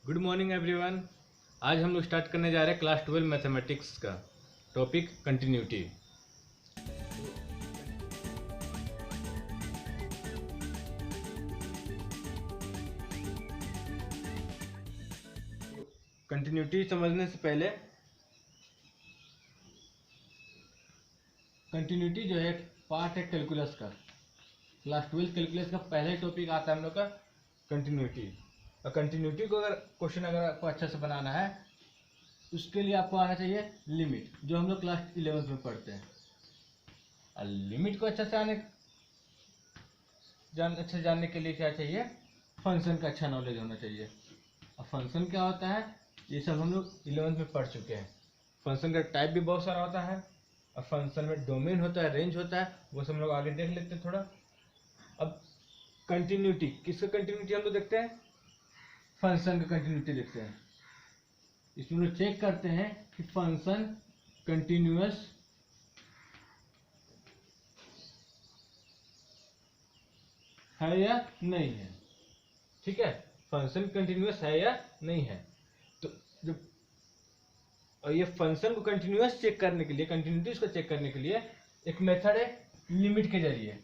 Good morning everyone. आज हम लोग स्टार्ट करने जा रहे हैं क्लास 12 मैथमेटिक्स का टॉपिक कंटिन्यूटी। कंटिन्यूटी समझने से पहले कंटिन्यूटी जो है पार्ट है कैलकुलस का। क्लास 12 कैलकुलस का पहले टॉपिक आता है हम लोग का कंटिन्यूटी। और कंटिन्यूटी को अगर क्वेश्चन अगर आपको अच्छा से बनाना है उसके लिए आपको आना चाहिए लिमिट, जो हम लोग क्लास 11 में पढ़ते हैं। और लिमिट को अच्छा से जानने के लिए क्या चाहिए, फंक्शन का अच्छा नॉलेज होना चाहिए। और फंक्शन क्या होता है ये सब हम लोग 11 में पढ़ चुके हैं। फंक्शन का टाइप भी बहुत सारा होता है और फंक्शन में डोमेन होता है, रेंज होता है, वो सब हम लोग आगे देख लेते हैं थोड़ा। अब कंटिन्यूटी, किसका कंटिन्यूटी हम लोग देखते हैं, फंक्शन का कंटिन्यूटी देखते हैं। इसमें लोग चेक करते हैं कि फंक्शन कंटिन्यूअस है या नहीं है। ठीक है, फंक्शन कंटिन्यूअस है या नहीं है। तो जब और ये फंक्शन को कंटिन्यूअस चेक करने के लिए, कंटिन्यूटी को चेक करने के लिए एक मेथड है लिमिट के जरिए।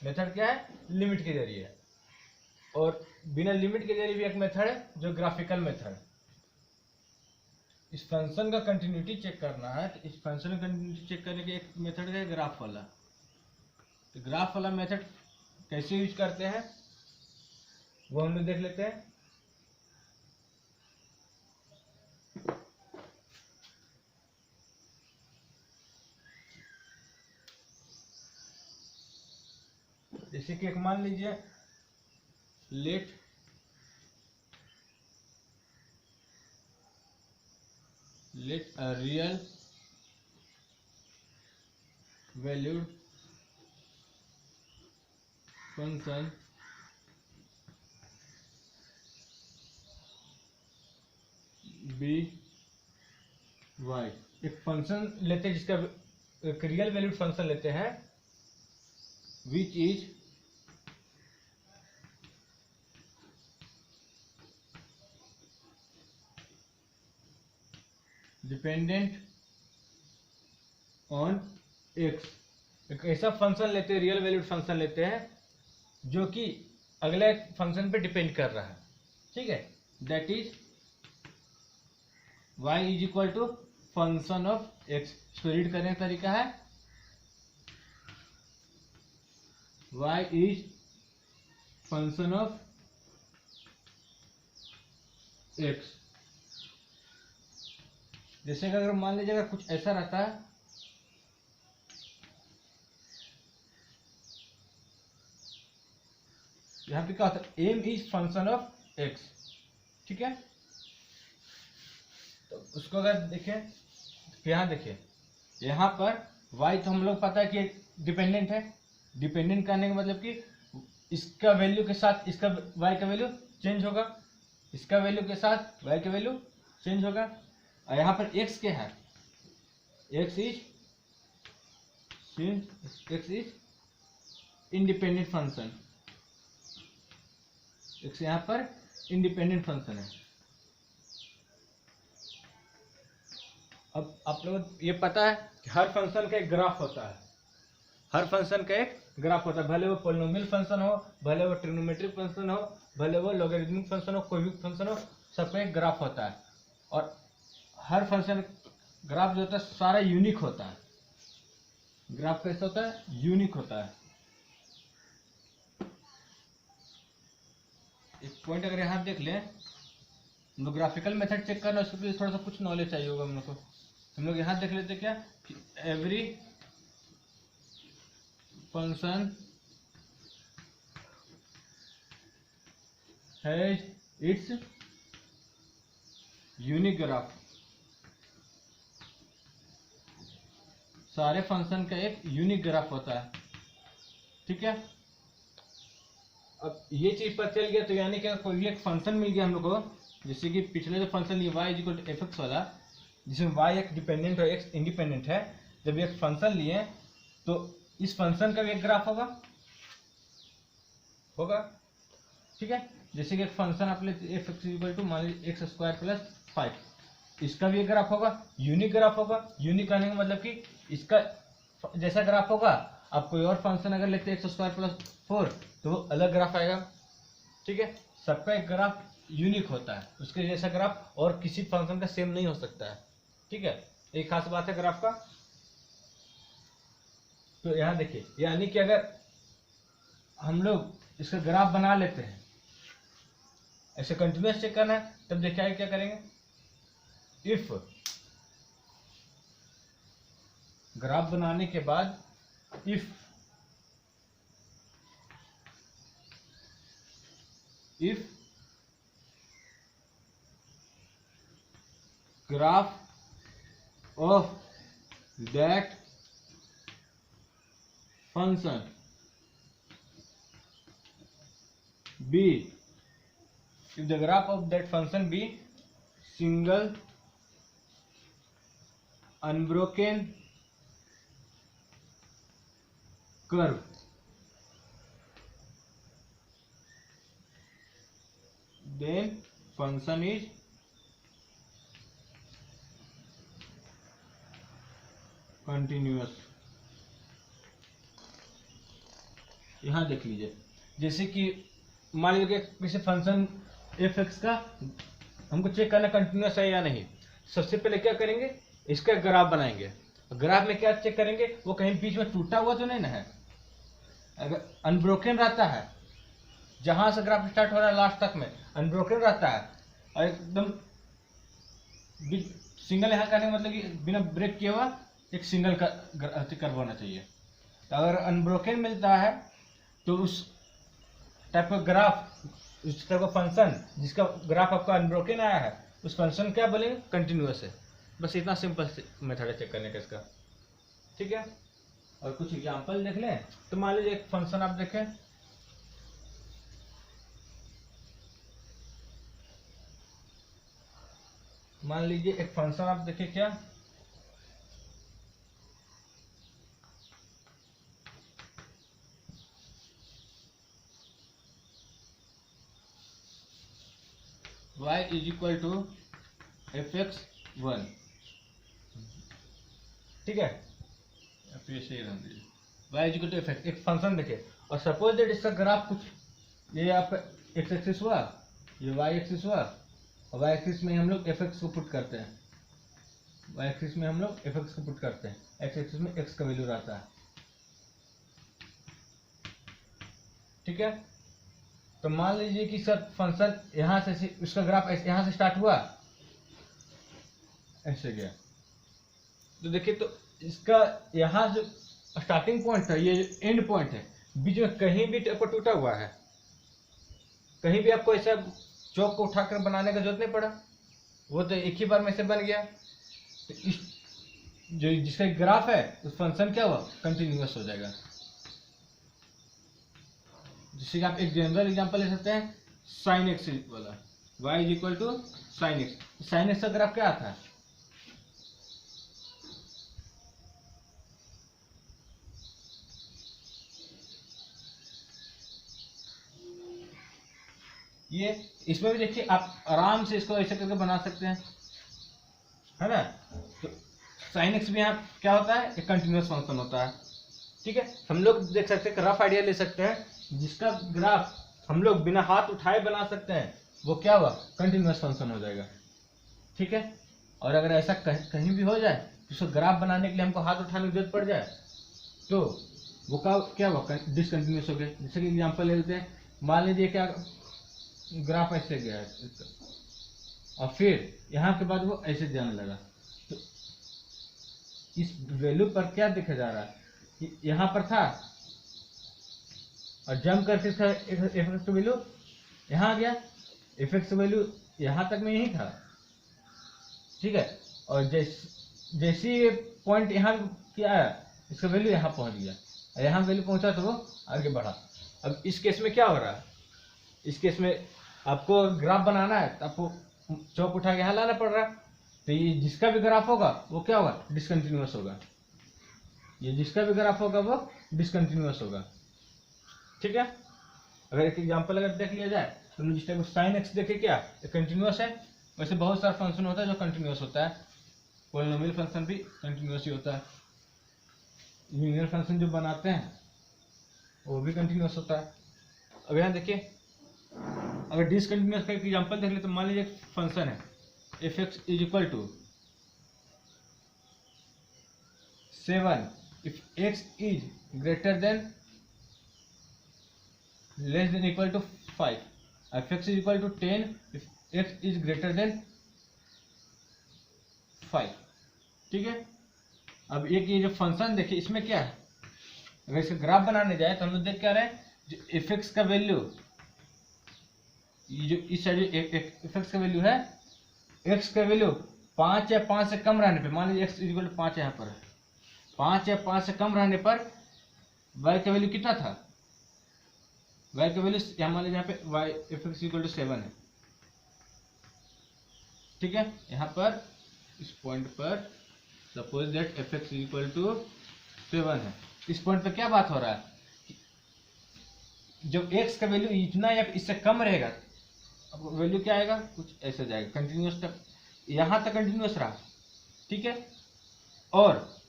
मेथड क्या है, लिमिट के जरिए। और बिना लिमिट के जरिए भी एक मेथड है जो ग्राफिकल मेथड। इस फंक्शन का कंटिन्यूटी चेक करना है तो इस फंक्शन का कंटिन्यूटी चेक करने के एक मेथड है ग्राफ वाला। तो ग्राफ वाला मेथड कैसे यूज करते हैं वो हम लोग देख लेते हैं। जैसे कि एक मान लीजिए let a real valued function b y। एक फंक्शन लेते हैं जिसका एक रियल वैल्यूड फंक्शन लेते हैं which is dependent on x. एक ऐसा फंक्शन लेते हैं, रियल वैल्यूड फंक्शन लेते हैं जो कि अगले फंक्शन पे डिपेंड कर रहा है। ठीक है, that is y is equal to function of x। इसको रीड करने का तरीका है y is function of x। जैसे कि अगर मान लीजिएगा कुछ ऐसा रहता है, यहाँ पे क्या होता है, m is function of x। ठीक है, तो उसको अगर देखें तो यहाँ देखिए, यहाँ पर y तो हम लोग पता है कि डिपेंडेंट है। डिपेंडेंट करने का मतलब कि इसका वैल्यू के साथ इसका y का वैल्यू चेंज होगा, इसका वैल्यू के साथ y का वैल्यू चेंज होगा। और यहाँ पर x क्या है, x is independent function. x यहाँ पर इंडिपेंडेंट फंक्शन है। अब आप लोगों को ये पता है कि हर फंक्शन का एक ग्राफ होता है। हर फंक्शन का एक ग्राफ होता है, भले वो पोलिनोमियल फंक्शन हो, भले वो ट्रिग्नोमेट्रिक फंक्शन हो, भले वो लॉगरिथमिक फंक्शन हो, कोई भी फंक्शन हो, सबका एक ग्राफ होता है। और हर फंक्शन ग्राफ जो होता है सारा यूनिक होता है। ग्राफ कैसा होता है, यूनिक होता है। एक पॉइंट अगर यहाँ देख लें, हम लोग ग्राफिकल मेथड चेक करना, उसके लिए थोड़ा सा कुछ नॉलेज चाहिए होगा हम लोग को। हम लोग यहाँ देख लेते क्या कि every function has its unique graph. सारे फंक्शन का एक यूनिक ग्राफ होता है। ठीक है, अब ये चीज पता चल गया तो यानी क्या, कोई एक फंक्शन मिल गया हम लोग को। जैसे कि पिछले जो फंक्शन लिए y equal to f x वाला, जिसमें y एक डिपेंडेंट और x इंडिपेंडेंट है। जब एक फंक्शन लिए तो इस फंक्शन का भी एक ग्राफ होगा। ठीक है, जैसे कि एक फंक्शन आप लेते एफ एक्स इक्वल टू मान लीजिए एक्स स्क्वायर प्लस 5, इसका भी एक ग्राफ होगा, यूनिक ग्राफ होगा। यूनिक कहने का मतलब कि इसका जैसा ग्राफ होगा, आप कोई और फंक्शन अगर लेते हैं एक्स स्क्वायर प्लस 4 तो वो अलग ग्राफ आएगा। ठीक है, सबका एक ग्राफ यूनिक होता है, उसके जैसा ग्राफ और किसी फंक्शन का सेम नहीं हो सकता है। ठीक है, एक खास बात है ग्राफ का। तो यहाँ देखिए, यानी कि अगर हम लोग इसका ग्राफ बना लेते हैं, ऐसे कंटिन्यूअस चेक करना है, तब देखिए क्या करेंगे, इफ ग्राफ बनाने के बाद if graph of that function be, if the graph of that function be single unbroken curve, then function is continuous। यहाँ देख लीजिए, जैसे कि मान लीजिए किसी फंक्शन एफ एक्स का हमको चेक करना कंटिन्यूस है या नहीं। सबसे पहले क्या करेंगे, इसका ग्राफ बनाएंगे। ग्राफ में क्या चेक करेंगे, वो कहीं बीच में टूटा हुआ तो नहीं ना है। अगर अनब्रोकन रहता है, जहां से ग्राफ स्टार्ट हो रहा है लास्ट तक में अनब्रोकन रहता है, और एकदम सिंगल यहाँ करने का मतलब कि बिना ब्रेक किए हुआ एक सिंगल कर्व होना चाहिए। तो अगर अनब्रोकन मिलता है तो उस टाइप का ग्राफ, उस टाइप का फंक्शन जिसका ग्राफ आपका अनब्रोकन आया है, उस फंक्शन क्या बोलेंगे, कंटिन्यूअस है। बस इतना सिंपल मेथड है चेक करने का इसका। ठीक है, और कुछ एग्जांपल देख लें। तो मान लीजिए एक फंक्शन आप देखें, मान लीजिए एक फंक्शन आप देखें, क्या y is equal to f x 1। ठीक है, y is equal to f x, एक फंक्शन देखे, और सपोज दैट इसका ग्राफ कुछ, ये आप एक्स एक्सिस हुआ, ये y एक्सिस हुआ, और y एक्सिस में हम लोग एफ एक्स को पुट करते हैं, y एक्सिस में हम लोग एफ एक्स को पुट करते हैं, x एक्सिस में x का वैल्यू रहता है। ठीक है, तो मान लीजिए कि सर फंक्शन यहाँ से उसका ग्राफ यहाँ से स्टार्ट हुआ, ऐसे गया, तो देखिए तो इसका यहाँ जो स्टार्टिंग पॉइंट है, ये एंड पॉइंट है, बीच में कहीं भी टूटा हुआ है, कहीं भी आपको ऐसा चौक को उठाकर बनाने का जरूरत नहीं पड़ा, वो तो एक ही बार में से बन गया। तो इस जो जिसका ग्राफ है उस फंक्शन क्या हुआ, कंटिन्यूअस हो जाएगा। जिससे कि आप एक जनरल एग्जांपल ले सकते हैं, साइन एक्स वाला, y is equal to sine x. Sine x का ग्राफ क्या आता है, ये, इसमें भी देखिए आप आराम से इसको ऐसे करके बना सकते हैं, है ना। तो साइन एक्स भी यहाँ क्या होता है, एक कंटिन्यूअस फंक्शन होता है। ठीक है, हम लोग देख सकते हैं, रफ आइडिया ले सकते हैं, जिसका ग्राफ हम लोग बिना हाथ उठाए बना सकते हैं, वो क्या हुआ, कंटिन्यूअस फंक्शन हो जाएगा। ठीक है, और अगर ऐसा कहीं भी हो जाए, तो उसको ग्राफ बनाने के लिए हमको हाथ उठाने की जरूरत पड़ जाए, तो वो क्या हुआ, डिसकंटिन्यूअस हो गया। जैसे कि एग्जांपल ले लेते हैं, मान लीजिए क्या ग्राफ ऐसे गया है, और फिर यहाँ के बाद वो ऐसे जाने लगा, तो इस वैल्यू पर क्या देखा जा रहा है, यहाँ पर था, और जंप करके इसका एफ एक्स का वैल्यू यहाँ आ गया, एफ एक्स का वैल्यू यहाँ तक में यही था। ठीक है, और जैसे ये पॉइंट यहाँ क्या आया, इसका वैल्यू यहाँ पहुँच गया, और यहाँ वैल्यू पहुँचा तो वो आगे बढ़ा। अब इस केस में क्या हो रहा है, इस केस में आपको ग्राफ बनाना है, तो आपको चौक उठा के यहाँ लाना पड़ रहा है। तो ये जिसका भी ग्राफ होगा वो क्या होगा, डिसकंटिन्यूअस होगा। ये जिसका भी ग्राफ होगा वो डिसकंटिन्यूअस होगा। ठीक है, अगर एक एग्जांपल अगर देख लिया जाए, तुमने जिस टाइप साइन एक्स देखे क्या, ये कंटिन्यूस है। वैसे बहुत सारा फंक्शन होता है जो कंटिन्यूस होता है, पॉलिनोमियल फंक्शन भी कंटिन्यूस ही होता है, लीनियर फंक्शन जो बनाते हैं वो भी कंटिन्यूस होता है। अब यहाँ देखिए, अगर डिसकंटिन्यूस का एग्जांपल देख ले तो मान लीजिए एक फंक्शन है f x is equal to 7 if x is greater than less than equal to 5, f x is equal to 10 if x is greater than 5। ठीक है, अब एक ये जो फंक्शन देखिए इसमें क्या है, अगर इसका ग्राफ बनाने जाए तो हम लोग देख क्या रहे हैं, जो एफ एक्स का वैल्यू, ये जो इस साइड एफ एक्स का वैल्यू है, एक्स का वैल्यू 5 या 5 से कम रहने पे, मान लीजिए एक्स इक्वल टू 5 यहाँ पर है, 5 या 5 से कम रहने पर वाई का वैल्यू कितना था, वाई का वैल्यू यहाँ मान लीजिए यहाँ पे y f x equal to 7 है। ठीक है, यहाँ पर इस पॉइंट पर suppose that f x equal to 7 है। इस पॉइंट पे क्या बात हो रहा है, जब x का वैल्यू इतना या इससे कम रहेगा, अब वैल्यू क्या आएगा, कुछ ऐसे जाएगा, कंटिन्यूस तक, यहाँ तक कंटिन्यूस रहा। ठीक है, और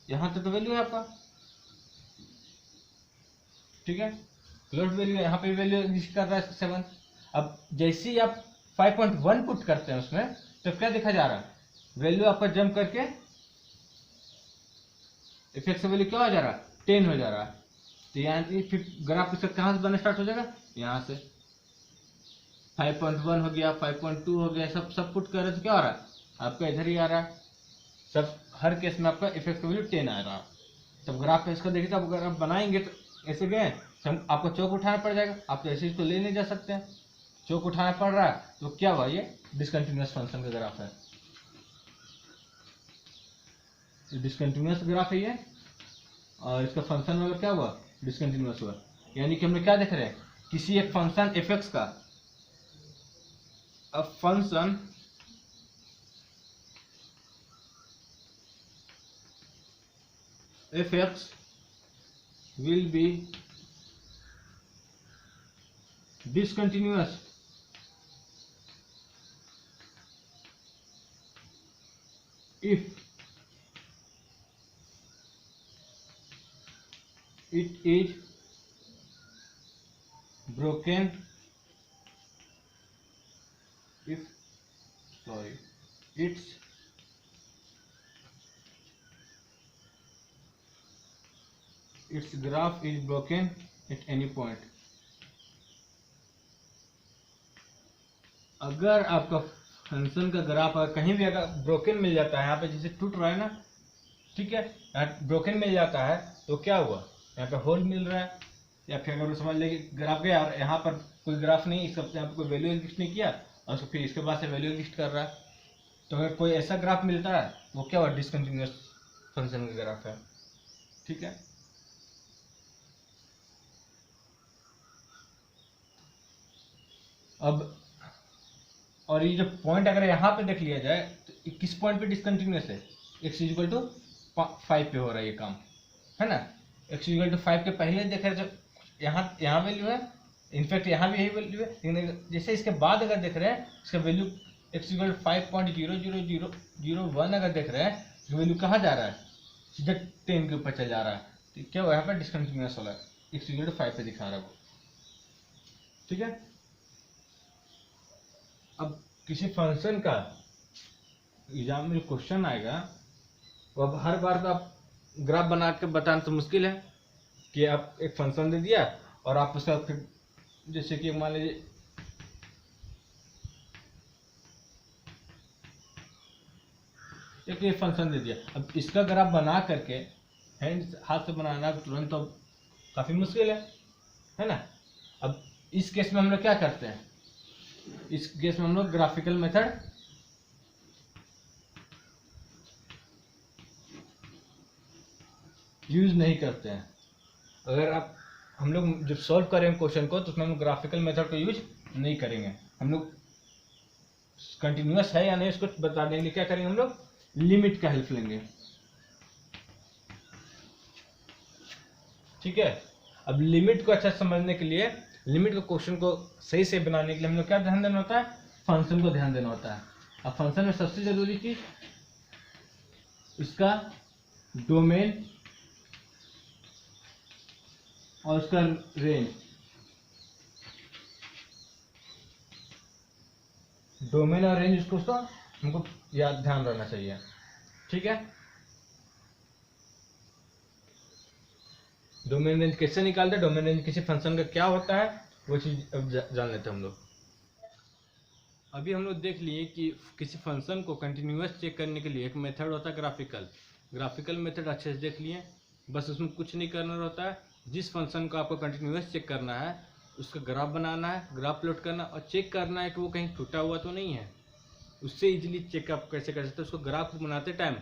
यहाँ तक तो वैल्यू है आपका। ठीक है, क्लोज वैल्यू है, यहाँ पे वैल्यू कर रहा है 7। अब जैसे ही आप 5.1 पुट करते हैं उसमें, तो क्या देखा जा रहा है, वैल्यू आपका जंप करके एफ एक्स का वैल्यू क्या हो जा रहा है, 10 हो जा रहा है। तो यहाँ फिर ग्राफ इसका कहाँ से बनना स्टार्ट हो जाएगा, यहाँ से 5.1 हो गया, 5.2 हो गया, सब पुट कर रहे तो क्या हो रहा है, आपका इधर ही आ रहा है सब, हर केस में आपका एफ एक्स का वैल्यू 10 आ रहा है। तब ग्राफ पे इसका देखिए, तब अगर आप बनाएंगे तो ऐसे गए तो आपको चौक उठाना पड़ जाएगा, आप तो ऐसे ही तो ले नहीं जा सकते हैं, चौक उठाना पड़ रहा है, तो क्या हुआ, ये डिसकंटिन्यूअस फंक्शन का ग्राफ है, डिसकंटिन्यूअस ग्राफ है ये, और इसका फंक्शन मतलब क्या हुआ, डिसकंटिन्यूअस हुआ। यानी कि हमने क्या देख रहे हैं, किसी एक फंक्शन एफ एक्स का, a function f x will be discontinuous if it is broken, its graph is broken at any point। अगर आपका फंक्शन का ग्राफ अगर कहीं भी अगर ब्रोकन मिल जाता है, यहाँ पे जैसे टूट रहा है ना, ठीक है, यहाँ ब्रोकन मिल जाता है तो क्या हुआ, यहाँ पे होल मिल रहा है, या फिर अगर समझ लेंगे ग्राफ गया और यहाँ पर कोई ग्राफ नहीं, इसका यहाँ पर कोई वैल्यू एग्जिस्ट नहीं किया और फिर इसके बाद से वैल्यू एग्जिस्ट कर रहा है, तो अगर कोई ऐसा ग्राफ मिलता है वो क्या हुआ, डिसकंटिन्यूअस फंक्शन का ग्राफ है। ठीक है, अब और ये जो पॉइंट अगर यहाँ पे देख लिया जाए तो किस पॉइंट पे डिसकंटिन्यूअस है, एक्स इक्वल टू 5 पे हो रहा है ये काम, है ना। एक्स इक्वल टू 5 के पहले देख रहे जो यहाँ वैल्यू है, इनफैक्ट यहाँ भी यही वैल्यू है, लेकिन जैसे इसके बाद अगर देख रहे हैं इसका वैल्यू एक्स इक्वल टू 5.00001 अगर देख रहे हैं, तो वैल्यू कहाँ जा रहा है, सीधा 10 के ऊपर चल जा रहा है, तो क्या हुआ, यहाँ पर डिसकंटिन्यूअस वाला एक्स इक्वल टू 5 पे दिखा रहा है वो। ठीक है, अब किसी फंक्शन का एग्जाम में क्वेश्चन आएगा, तो अब हर बार तो आप ग्राफ बना के बताना तो मुश्किल है कि आप एक फंक्शन दे दिया और आप उसका फिर जैसे कि मान लीजिए एक ये फंक्शन दे दिया, अब इसका ग्राफ बना करके हैंड हाथ से बनाना तुरंत तो काफ़ी मुश्किल है ना। अब इस केस में हम लोग क्या करते हैं, इस केस में हम लोग ग्राफिकल मेथड यूज नहीं करते हैं। अगर आप हम लोग जब सॉल्व करेंगे क्वेश्चन को तो उसमें हम लोग ग्राफिकल मेथड को यूज नहीं करेंगे, हम लोग कंटिन्यूअस है या नहीं उसको बता देंगे, क्या करेंगे हम लोग लिमिट का हेल्प लेंगे। ठीक है, अब लिमिट को अच्छा समझने के लिए लिमिट के क्वेश्चन को सही से बनाने के लिए हम लोग क्या ध्यान देना होता है, फंक्शन को ध्यान देना होता है। अब फंक्शन में सबसे जरूरी चीज इसका डोमेन और उसका रेंज। डोमेन और रेंज उसको हमको याद ध्यान रहना चाहिए, ठीक है। डोमेन रेंज कैसे निकालते हैं, डोमेन रेंज किसी फंक्शन का क्या होता है, वो चीज अब जान लेते हैं हम लोग। अभी हम लोग देख लिए कि किसी फंक्शन को कंटिन्यूअस चेक करने के लिए एक मेथड होता है ग्राफिकल मेथड अच्छे से देख लिए। बस उसमें कुछ नहीं करना होता है, जिस फंक्शन को आपको कंटिन्यूअस चेक करना है उसका ग्राफ बनाना है, ग्राफ प्लॉट करना और चेक करना है कि वो कहीं टूटा हुआ तो नहीं है। उससे इजीली चेक आप कैसे कर सकते हैं, उसको ग्राफ बनाते टाइम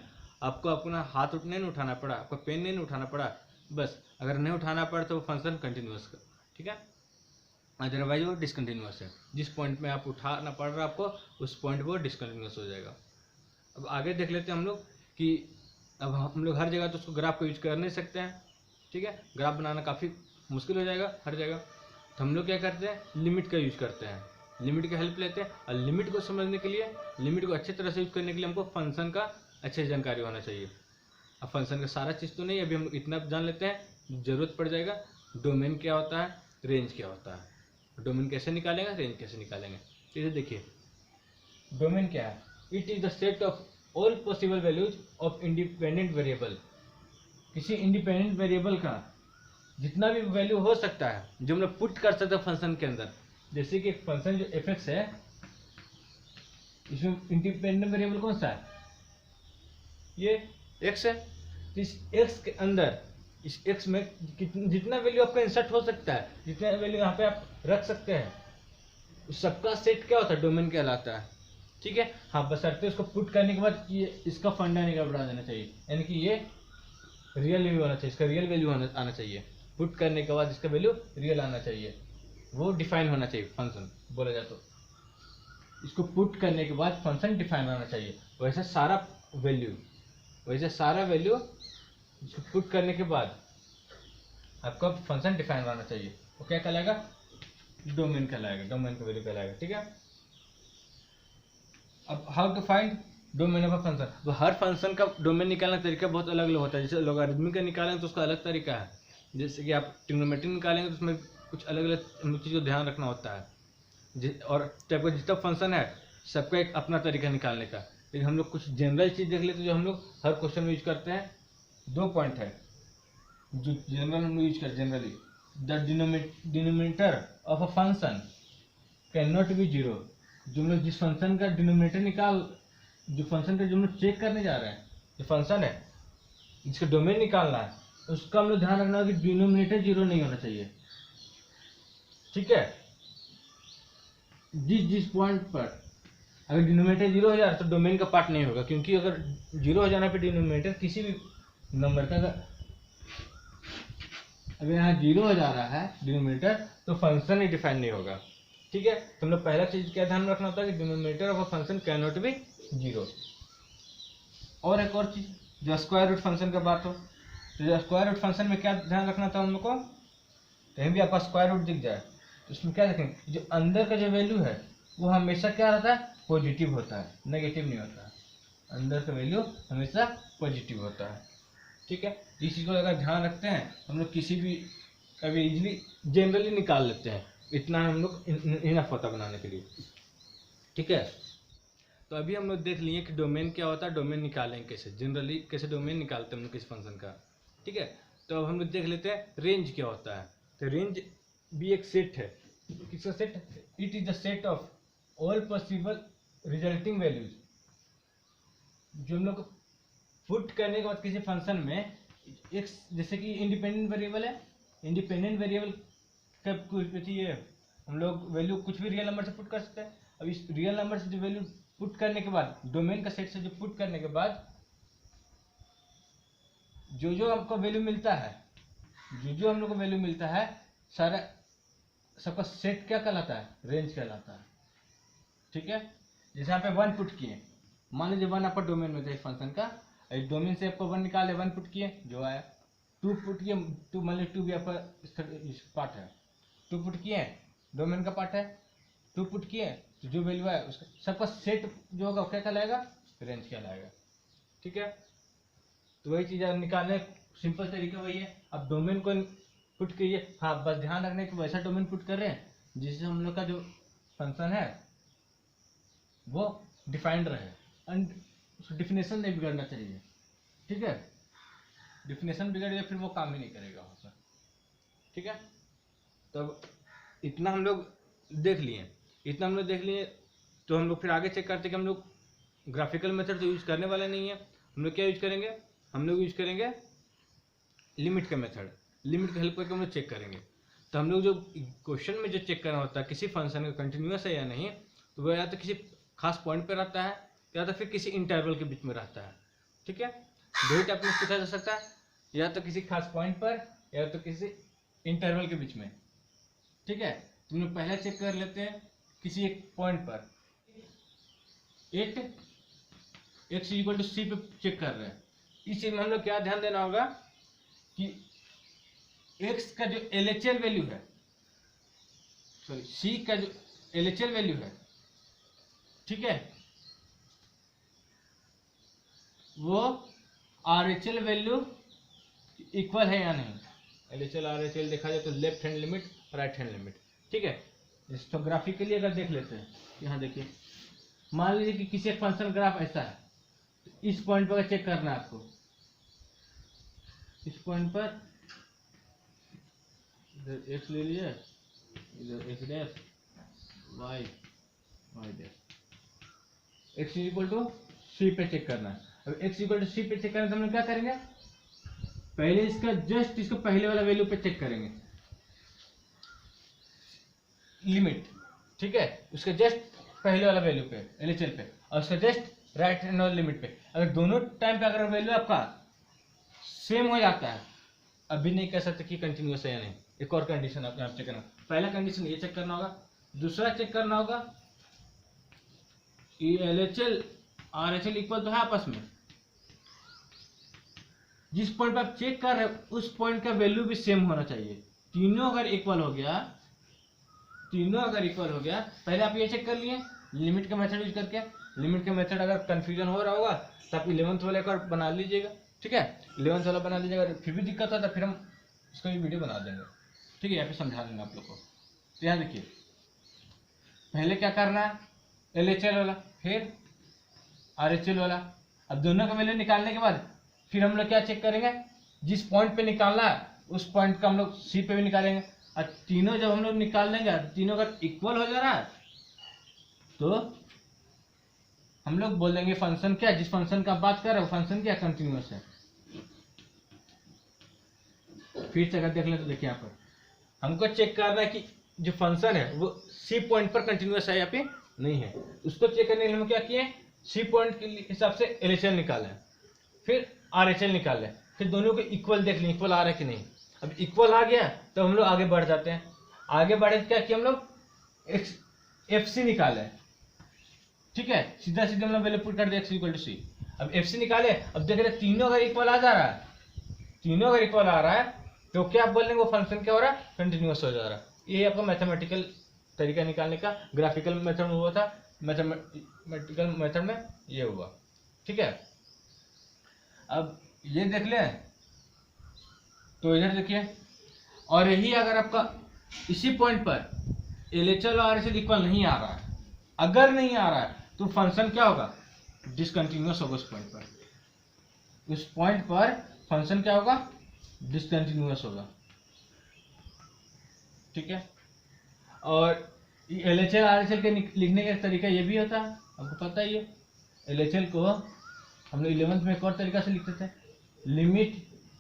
आपको अपना हाथ नहीं उठाना पड़ा, आपका पेन नहीं उठाना पड़ा, बस अगर नहीं उठाना पड़ा तो वो फंक्शन कंटिन्यूअस का, ठीक है, अदरवाइज वो डिसकंटिन्यूअस है। जिस पॉइंट में आप उठाना पड़ रहा है आपको, उस पॉइंट वो डिसकंटिन्यूअस हो जाएगा। अब आगे देख लेते हैं हम लोग कि अब हम लोग हर जगह तो उसको ग्राफ को यूज कर नहीं सकते हैं, ठीक है, ग्राफ बनाना काफ़ी मुश्किल हो जाएगा हर जगह। तो हम लोग क्या करते हैं, लिमिट का यूज करते हैं, लिमिट की हेल्प लेते हैं। और लिमिट को समझने के लिए, लिमिट को अच्छी तरह से यूज करने के लिए हमको फंक्शन का अच्छे जानकारी होना चाहिए। अब फंक्शन का सारा चीज़ तो नहीं, अभी हम इतना जान लेते हैं, जरूरत पड़ जाएगा डोमेन क्या होता है, रेंज क्या होता है, डोमेन कैसे निकालेंगे, रेंज कैसे निकालेंगे। इसे देखिए, डोमेन क्या है, it is the set of all possible values of independent variable. किसी इंडिपेंडेंट वेरिएबल का जितना भी वैल्यू हो सकता है जो हम लोग पुट कर सकते हैं फंक्शन के अंदर। जैसे कि एक फंक्शन जो f(x) है, इसमें इंडिपेंडेंट वेरिएबल कौन सा है, ये x है। तो इस x के अंदर, इस x में जितना वैल्यू आपका इंसर्ट हो सकता है, जितना वैल्यू यहाँ पे आप रख सकते हैं, उस सबका सेट क्या होता है, डोमेन कहलाता है, ठीक है। हाँ, बशर्ते उसको पुट करने के बाद ये इसका फंडा नहीं बढ़ा देना चाहिए, यानी कि ये रियल वैल्यू आना चाहिए, इसका रियल वैल्यू आना चाहिए। पुट करने के बाद इसका वैल्यू रियल आना चाहिए, वो डिफाइन होना चाहिए फंक्शन बोला जाए तो। इसको पुट करने के बाद फंक्शन डिफाइन आना चाहिए। वैसे सारा वैल्यू इसको पुट करने के बाद आपका फंक्शन डिफाइन आना चाहिए। वो क्या कहलाएगा, डोमेन कहलाएगा, डोमेन का वैल्यू कहलाएगा, ठीक है। अब how to find domain of a function. तो हर फंक्शन का डोमेन निकालने का तरीका बहुत अलग अलग होता है। जैसे लॉगरिथमिक का निकालेंगे तो उसका अलग तरीका है, जैसे कि आप ट्रिग्नोमेट्री निकालेंगे तो उसमें कुछ अलग अलग चीज़ को ध्यान रखना होता है। और टाइप का जितना फंक्शन है सबका एक अपना तरीका निकालने का। लेकिन हम लोग कुछ जनरल चीज़ देख लेते हैं जो हम लोग हर क्वेश्चन में यूज करते हैं। 2 पॉइंट है जो जनरल हम लोग यूज करते हैं generally. The denominator of a function can not be zero. जो हम लोग जिस फंक्शन का डिनोमिनेटर जो फंक्शन का जो हम लोग चेक करने जा रहे हैं, जो फंक्शन है जिसका डोमेन निकालना है, उसका हम लोग ध्यान रखना है कि डिनोमिनेटर जीरो नहीं होना चाहिए, ठीक है। जिस पॉइंट पर अगर डिनोमिनेटर जीरो हो जा रहा है तो डोमेन का पार्ट नहीं होगा, क्योंकि अगर जीरो हो जाने पे डिनोमिनेटर किसी भी नंबर का अगर यहाँ जीरो हो जा रहा है डिनोमिनेटर, तो फंक्शन ही डिफाइन नहीं होगा, ठीक है। तो हम लोग पहला चीज क्या ध्यान रखना होता है कि denominator of a function can not be zero. और एक और चीज, जो स्क्वायर रूट फंक्शन का बात हो, तो जो स्क्वायर रूट फंक्शन में क्या ध्यान रखना था हम लोग को, कहीं भी आपका स्क्वायर रूट दिख जाए तो उसमें क्या देखेंगे, जो अंदर का जो वैल्यू है वो हमेशा क्या रहता है, पॉजिटिव होता है, नेगेटिव नहीं होता है। अंदर का वैल्यू हमेशा पॉजिटिव होता है, ठीक है। इस चीज़ को अगर ध्यान रखते हैं हम लोग किसी भी कभी इजीली जनरली निकाल लेते हैं। इतना हम लोग इनफ होता बनाने के लिए, ठीक है। तो अभी हम लोग देख लिए कि डोमेन क्या होता है, डोमेन निकालेंगे कैसे, जनरली कैसे डोमेन निकालते हैं हम लोग किस फंक्शन का, ठीक है। तो अब हम लोग देख लेते हैं रेंज क्या होता है। तो रेंज भी एक सेट है, किसका set, it is the set of all possible resulting values. जो हम लोग पुट करने के बाद किसी फंक्शन में एक, जैसे कि इंडिपेंडेंट वेरिएबल है, इंडिपेंडेंट वेरिएबल का कुछ ये हम लोग वैल्यू कुछ भी रियल नंबर से पुट कर सकते हैं। अब इस रियल नंबर से जो वैल्यू पुट करने के बाद, डोमेन का सेट से जो पुट करने के बाद जो जो आपको वैल्यू मिलता है, जो हम लोग को वैल्यू मिलता है, सारा सबका सेट क्या कहलाता है, रेंज कहलाता है, ठीक है। जैसे यहाँ पे 1 पुट किए, मान लीजिए 1 आपका डोमेन में था इस फंक्शन का, इस डोमेन से आपको 1 निकाले, 1 पुट किए जो आया। 2 पुट किए, 2 मान लीजिए 2 भी आपका इस पार्ट है, 2 पुट किए, डोमेन का पार्ट है, 2 पुट किए तो जो वैल्यू है उसका सबका सेट जो होगा क्या कहलाएगा, रेंज कहलाएगा। ठीक है, तो वही चीज़ निकालने सिंपल तरीका वही है। अब डोमेन को पुट कीजिए, हाँ बस ध्यान रखने कि वैसा डोमेन पुट कर रहे हैं जिससे हम लोग का जो फंक्शन है वो डिफाइंड रहे एंड डिफिनेशन नहीं बिगड़ना चाहिए। ठीक है, डिफिनेशन बिगड़ गया फिर वो काम ही नहीं करेगा वहाँ पर। ठीक है, तब इतना हम लोग देख लिए, तो हम लोग फिर आगे चेक करते कि हम लोग ग्राफिकल मेथड तो यूज करने वाले नहीं है। हम लोग क्या यूज करेंगे, हम लोग यूज करेंगे लिमिट का मेथड। लिमिट का हेल्प करके हम लोग चेक करेंगे। तो हम लोग जो क्वेश्चन में जो चेक करना होता है किसी फंक्शन का कंटिन्यूस है या नहीं, तो वो या तो किसी खास पॉइंट पे रहता है या तो फिर किसी इंटरवल के बीच में रहता है। ठीक है, दो ही टाइप में पूछा जा सकता है, या तो किसी खास पॉइंट पर या तो किसी इंटरवल के बीच में। ठीक है, तो हम लोग पहले चेक कर लेते हैं किसी एक पॉइंट पर, एक एक्स इक्वल टू सी पे चेक कर रहे हैं। इस चीज में हम लोग क्या ध्यान देना होगा कि एक्स का जो LHL वैल्यू है, सॉरी सी का जो LHL वैल्यू है, ठीक है, वो RHL वैल्यू इक्वल है या नहीं। LHL RHL देखा जाए तो left hand limit, right hand limit. ठीक है, हिस्टोग्राफिकली अगर देख लेते हैं, यहाँ देखिए, मान लीजिए कि किसी एक फंक्शन ग्राफ ऐसा है, तो इस पॉइंट पर चेक करना है आपको। इस पॉइंट पर इधर एक्स ले लिए, इधर X dash Y dash, X equal to सी पे चेक करना है। अब एक्स इक्वल टू सी पे चेक करना है तो हम लोग क्या करेंगे, पहले इसका जस्ट इसको पहले वाला वैल्यू पे चेक करेंगे, लिमिट। ठीक है, उसके जस्ट पहले वाला वैल्यू पे LHL पे, और उसका जस्ट राइट हैंड वाला लिमिट पे। अगर दोनों टाइम पे अगर वैल्यू आपका सेम हो जाता है, अभी नहीं कह सकते कि कंटिन्यूस है या नहीं। एक और कंडीशन आपको यहाँ चेक करना, पहला कंडीशन ये चेक करना होगा, दूसरा चेक करना होगा कि LHL RHL इक्वल तो है आपस में। जिस पॉइंट पे आप चेक कर रहे हो उस पॉइंट का वैल्यू भी सेम होना चाहिए। तीनों अगर इक्वल हो गया, पहले आप ये चेक कर लिए लिमिट का मेथड यूज करके। लिमिट का मेथड अगर कंफ्यूजन हो रहा होगा तो आप 11th वाले का बना लीजिएगा। ठीक है, 11th वाला बना लीजिएगा, फिर भी दिक्कत हो तो फिर हम इसका भी वीडियो बना देंगे। ठीक है, यहाँ पे समझा देंगे आप लोग को। तो यहाँ देखिए, पहले क्या करना है, LHL वाला, फिर RHL वाला। अब दोनों का वैल्यू निकालने के बाद फिर हम लोग क्या चेक करेंगे, जिस पॉइंट पे निकालना है उस पॉइंट का हम लोग सी पे भी निकालेंगे। और तीनों जब हम लोग निकाल लेंगे, तीनों अगर इक्वल हो जा रहा है तो हम लोग बोल देंगे फंक्शन क्या, जिस फंक्शन का बात कर रहे हो फंक्शन क्या कंटिन्यूस है। फिर से अगर देख लें तो देखिए, यहाँ पर हमको चेक करना है कि जो फंक्शन है वो सी पॉइंट पर कंटिन्यूस है या फिर नहीं है। उसको चेक करने के लिए हम क्या किए, सी पॉइंट के हिसाब से LHL निकाले, फिर RHL निकाले, फिर दोनों को इक्वल देख लें, इक्वल आ रहा है कि नहीं। अब इक्वल आ गया तो हम लोग आगे बढ़ जाते हैं। आगे बढ़े क्या कि हम लोग FC निकाले। ठीक है, सीधा सीधा हम लोग वैल्यू पुट कर दिया x इक्वल टू सी। अब FC निकाले, अब देख रहे तीनों अगर इक्वल आ जा रहा है, तो क्या आप बोल देंगे वो फंक्शन क्या हो रहा है, कंटिन्यूस हो जा रहा है। ये आपका मैथमेटिकल तरीका निकालने का, ग्राफिकल मेथड में हुआ था, मैथमेटिकल मेथड में ये हुआ। ठीक है, अब ये देख लें तो इधर देखिए, और यही अगर आपका इसी पॉइंट पर LHL और RHL इक्वल नहीं आ रहा है, अगर नहीं आ रहा है तो फंक्शन क्या होगा, डिसकंटिन्यूअस होगा उस पॉइंट पर। उस पॉइंट पर फंक्शन क्या होगा, डिसकंटिन्यूअस होगा। ठीक है, और LHL RHL के लिखने का तरीका ये भी होता है, आपको पता ही है। LHL को हम लोग 11th में एक और तरीका से लिखते थे, लिमिट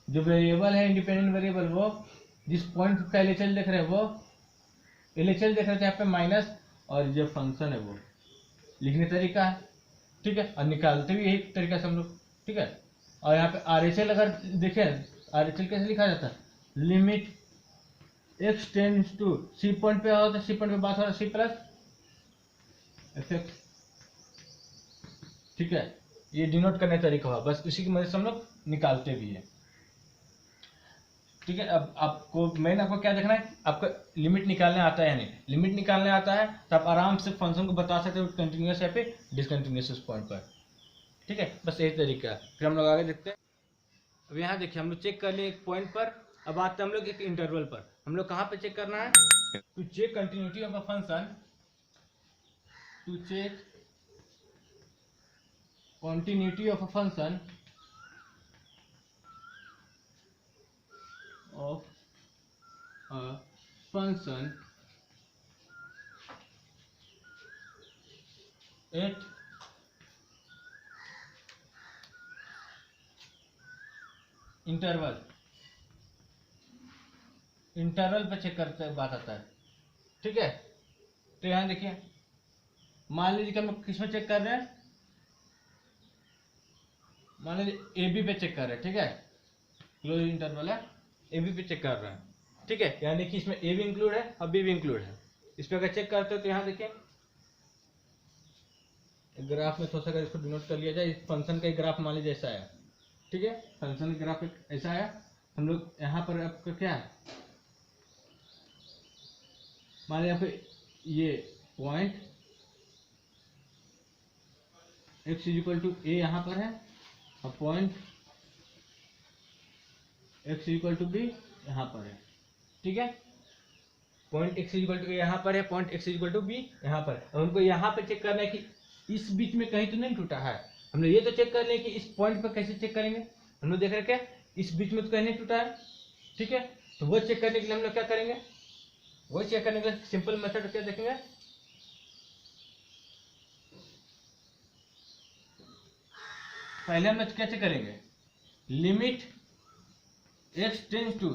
जो वेरिएबल है इंडिपेंडेंट वेरिएबल, वो जिस पॉइंट का LHL देख रहे हैं वो LHL देख रहे थे यहाँ पे माइनस, और जो फंक्शन है वो लिखने तरीका है। ठीक है, और निकालते भी यही तरीका से हम लोग। ठीक है, और यहाँ पे RHL अगर देखें, RHL कैसे लिखा जाता है, limit x tends to c point पे होता है, सी पॉइंट पे बात हो रहा है सी प्लस एफ। ठीक है, ये डिनोट करने का तरीका हुआ, बस उसी की मदद से हम लोग निकालते भी है। ठीक है, अब आपको मेन आपको क्या देखना है, आपको लिमिट निकालने आता है या नहीं। लिमिट निकालने आता है तो आप आराम से फंक्शन को बता सकते हो कंटिन्यूस या फिर डिसकंटिन्यूस उस पॉइंट पर। ठीक है, बस यही तरीका है। फिर हम लोग आगे देखते हैं। अब यहाँ देखिए हम लोग चेक कर लिए एक पॉइंट पर, अब आते हैं हम लोग एक इंटरवल पर। हम लोग कहाँ पे चेक करना है, to check continuity of a function, to check continuity of a function at interval पे चेक करते बात आता है। ठीक है, तो यहाँ देखिए मान लीजिए कि हम लोग किस में चेक कर रहे हैं, मान लीजिए ए बी पे चेक कर रहे हैं। ठीक है, क्लोज इंटरवल है, ए बी पे चेक कर रहे हैं। ठीक है, यानी कि इसमें ए भी इंक्लूड है और बी भी इंक्लूड है। इस पर अगर चेक करते हो तो यहाँ देखिए ग्राफ में थोड़ा सा अगर इसको डिनोट कर लिया जाए, इस फंक्शन का ग्राफ मान लीजिए ऐसा आया। ठीक है, फंक्शन का ग्राफ ऐसा आया, हम लोग यहाँ पर आपका क्या है, मान लीजिए यहाँ पे ये point x equal to a यहाँ पर है और point x equal to b यहाँ पर है। ठीक है, point x equal to a यहाँ पर है, point x equal to b यहाँ पर है। अब हमको यहाँ पे चेक करना है कि इस बीच में कहीं तो नहीं टूटा है। हम लोग ये तो चेक कर लें कि इस पॉइंट पर कैसे चेक करेंगे, हम लोग देख रहे क्या इस बीच में तो कहीं नहीं टूटा है। ठीक है, तो वो चेक करने के लिए हम लोग क्या करेंगे, वो चेक करने के लिए सिंपल मेथड क्या देखेंगे, पहले हम लोग क्या चेक करेंगे, limit x tends to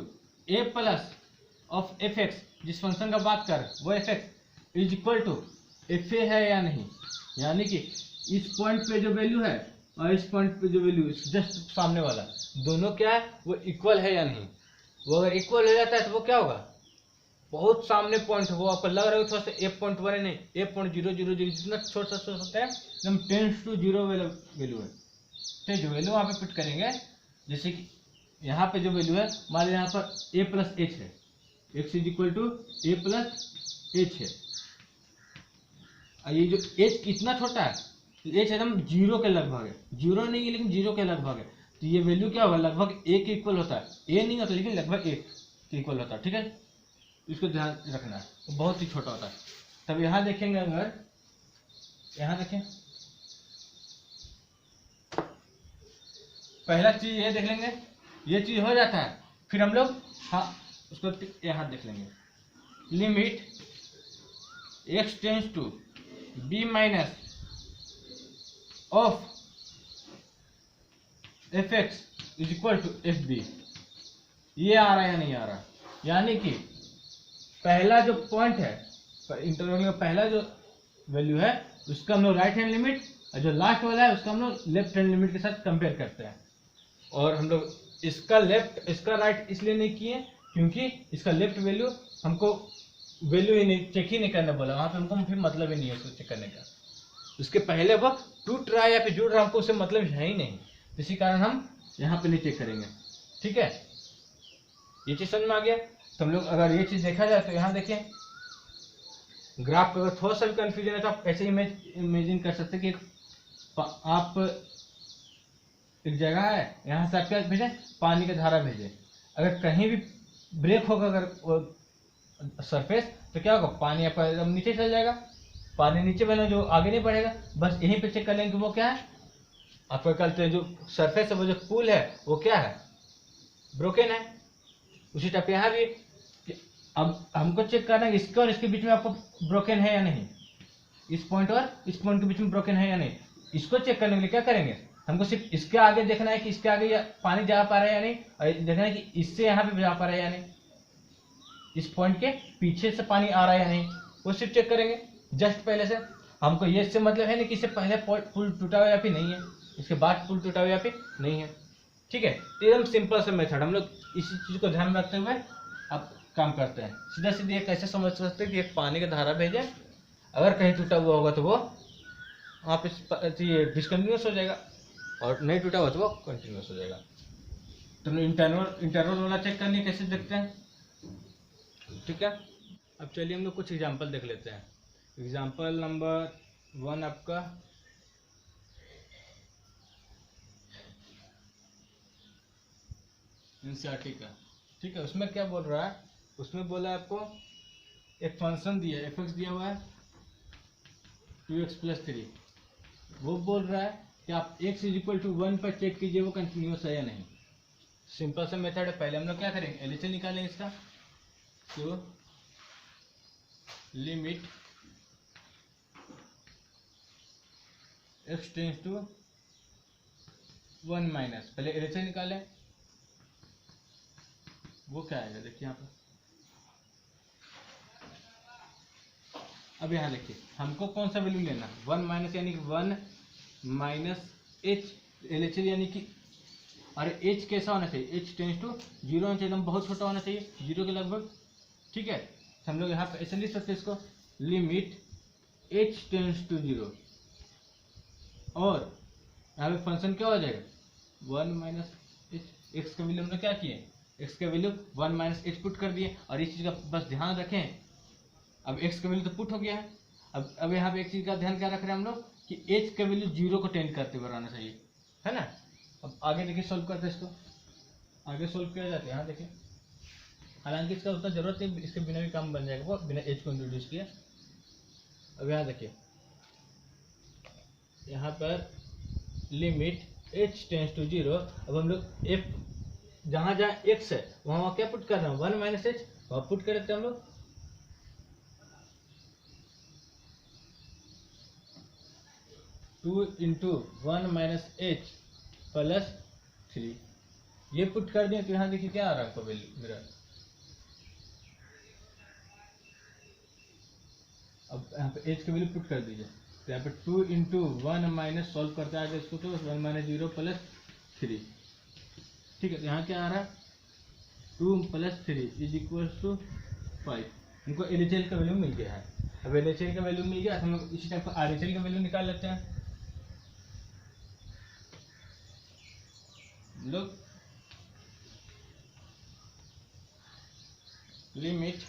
a plus of f x, जिस फंक्शन का बात कर वो f x is equal to f a है या नहीं। यानी कि इस पॉइंट पे जो वैल्यू है और इस पॉइंट पे जो वैल्यू जस्ट सामने वाला, दोनों क्या है वो इक्वल है या नहीं। वो अगर इक्वल हो जाता है तो वो क्या होगा, बहुत सामने पॉइंट है, वो आपको लग रहा है थोड़ा सा एफ पॉइंट वन है, नहीं F point zero zero zero, जितना छोटा सा होता है एकदम टेंस टू जीरो वैल्यू है। तो जो वैल्यू वहाँ पे पुट करेंगे, जैसे कि यहाँ पे जो वैल्यू है मान लीजिए यहाँ पर a प्लस एच है, x is equal to a plus h है, और ये जो h कितना छोटा है, h एकदम जीरो के लगभग है, जीरो नहीं है लेकिन जीरो के लगभग है। तो ये वैल्यू क्या होगा, लगभग a के इक्वल होता है, a नहीं होता लेकिन लगभग a के इक्वल होता है। ठीक है, इसको ध्यान रखना है, तो बहुत ही छोटा होता है। तब यहाँ देखेंगे, अगर यहाँ देखें पहला चीज ये देख लेंगे, ये चीज हो जाता है, फिर हम लोग हाँ उसको यहाँ देख लेंगे, limit x tends to b minus of f x is equal to f b, ये आ रहा है या नहीं आ रहा। यानी कि पहला जो पॉइंट है इंटरवल का, पहला जो वैल्यू है उसका हम लोग राइट हैंड लिमिट, और जो लास्ट वाला है उसका हम लोग लेफ्ट हैंड लिमिट के साथ कंपेयर करते हैं। और हम लोग इसका लेफ्ट इसका राइट इसलिए नहीं किए क्योंकि इसका लेफ्ट वैल्यू हमको वैल्यू ही नहीं चेक ही नहीं करने बोला, वहाँ पे हमको फिर मतलब ही नहीं है उसको चेक करने का। उसके पहले वो टूट रहा है या फिर जुड़ रहा है, हमको उससे मतलब है ही नहीं, इसी कारण हम यहाँ पे नहीं चेक करेंगे। ठीक है, ये चीज़ समझ में आ गया। तो हम लोग अगर ये चीज़ देखा जाए तो यहाँ देखिए ग्राफ का अगर थोड़ा सा भी कन्फ्यूजन है तो आप ऐसे इमेजिन कर सकते कि आप एक जगह है, यहाँ से आप क्या भेजें, पानी का धारा भेजें, अगर कहीं भी ब्रेक होगा अगर सरफेस तो क्या होगा, पानी आपका एकदम नीचे चल जाएगा, पानी नीचे बना जो आगे नहीं बढ़ेगा। बस यहीं पे चेक कर लेंगे वो क्या है, आपको कहते हैं जो सरफेस है वो जो पुल है वो क्या है, ब्रोकन है। उसी टाइप यहाँ भी अब हमको चेक करना है इसके और इसके बीच में आपको ब्रोकन है या नहीं, इस पॉइंट और इस पॉइंट के बीच में ब्रोकन है या नहीं। इसको चेक करने के लिए क्या करेंगे, हमको सिर्फ इसके आगे देखना है कि इसके आगे पानी जा पा रहा है या नहीं, और देखना है कि इससे यहाँ पे जा पा रहा है या नहीं, इस पॉइंट के पीछे से पानी आ रहा है या नहीं, वो सिर्फ चेक करेंगे जस्ट पहले से। हमको ये इससे मतलब है नहीं कि इससे पहले पुल टूटा हुआ या फिर नहीं है, इसके बाद पुल टूटा हुआ या फिर नहीं है। ठीक है, तो एकदम सिंपल सा मेथड, हम लोग इसी चीज़ को ध्यान में रखते हुए अब काम करते हैं। सीधा सीधे ये कैसे समझ सकते हैं कि एक पानी का धारा भेजें, अगर कहीं टूटा हुआ होगा तो वो वहाँ पे डिसकंटिन्यूस हो जाएगा, और नहीं टूटा हुआ तो वो कंटिन्यूस हो जाएगा। तो इंटरवल वाला चेक करने कैसे देखते हैं, ठीक है। अब चलिए हम लोग कुछ एग्जांपल देख लेते हैं। एग्जांपल नंबर 1 आपका एनसीईआरटी का, ठीक है। उसमें क्या बोल रहा है, उसमें बोला है आपको एक फंक्शन दिया है, एफ एक्स दिया हुआ है 2x+3। वो बोल रहा है कि आप x = 1 पर चेक कीजिए वो कंटिन्यूस है या नहीं। सिंपल सा मेथड है। पहले हम लोग क्या करेंगे, एलएचएल निकालेंगे इसका। तो limit x tends to 1 minus, पहले एलएचएल निकालें। वो क्या आएगा देखिए यहाँ पर। अब यहाँ देखिए हमको कौन सा वैल्यू लेना, 1 माइनस यानी कि 1 माइनस एच एलएचएल यानी कि, अरे एच कैसा होना चाहिए, h टेंड्स टू 0 होना चाहिए, एकदम बहुत छोटा होना चाहिए, 0 के लगभग, ठीक है। तो हम लोग यहाँ पे ऐसे लिख सकते हैं इसको, लिमिट h टेंड्स टू 0, और यहाँ पे फंक्शन क्या हो जाएगा 1 माइनस एच। एक्स का वैल्यू हमने क्या किए, एक्स का वैल्यू 1 माइनस एच पुट कर दिए, और इस चीज़ का बस ध्यान रखें। अब x का वैल्यू तो पुट हो गया है। अब यहाँ पे एक चीज़ का ध्यान क्या रख रहे हैं हम लोग कि h का वैल्यू 0 को टेंड करते हुए रहना चाहिए, है ना। अब आगे देखिए सॉल्व करते हैं इसको, आगे सॉल्व किया जाता है। यहाँ देखिए हालांकि इसका उतना जरूरत है, इसके बिना भी काम बन जाएगा वो, बिना h को इंट्रोड्यूस किया। अब यहाँ देखिए यहाँ पर लिमिट h टेंड्स टू 0। अब हम लोग f जहाँ जहाँ x है वहाँ क्या पुट कर रहे हैं, 1 माइनस एच वहाँ पुट कर देते हैं हम लोग। 2 इंटू 1 माइनस एच प्लस 3 ये पुट कर दें तो यहाँ देखिए क्या आ रहा है आपका वैल्यू मेरा। अब यहाँ पे एच का वैल्यू पुट कर दीजिए, तो यहाँ पे 2 इंटू 1 माइनस सॉल्व करता है इसको, तो 1 माइनस 0 प्लस 3, ठीक है। तो यहाँ क्या आ रहा है 2 प्लस 3 इज इक्वल टू 5। हमको एलएचएल का वैल्यू मिल गया है। अब एलएचएल का वैल्यू मिल गया तो हम लोग इसी टाइप का आरएचएल का वैल्यू निकाल लेते हैं। लोग limit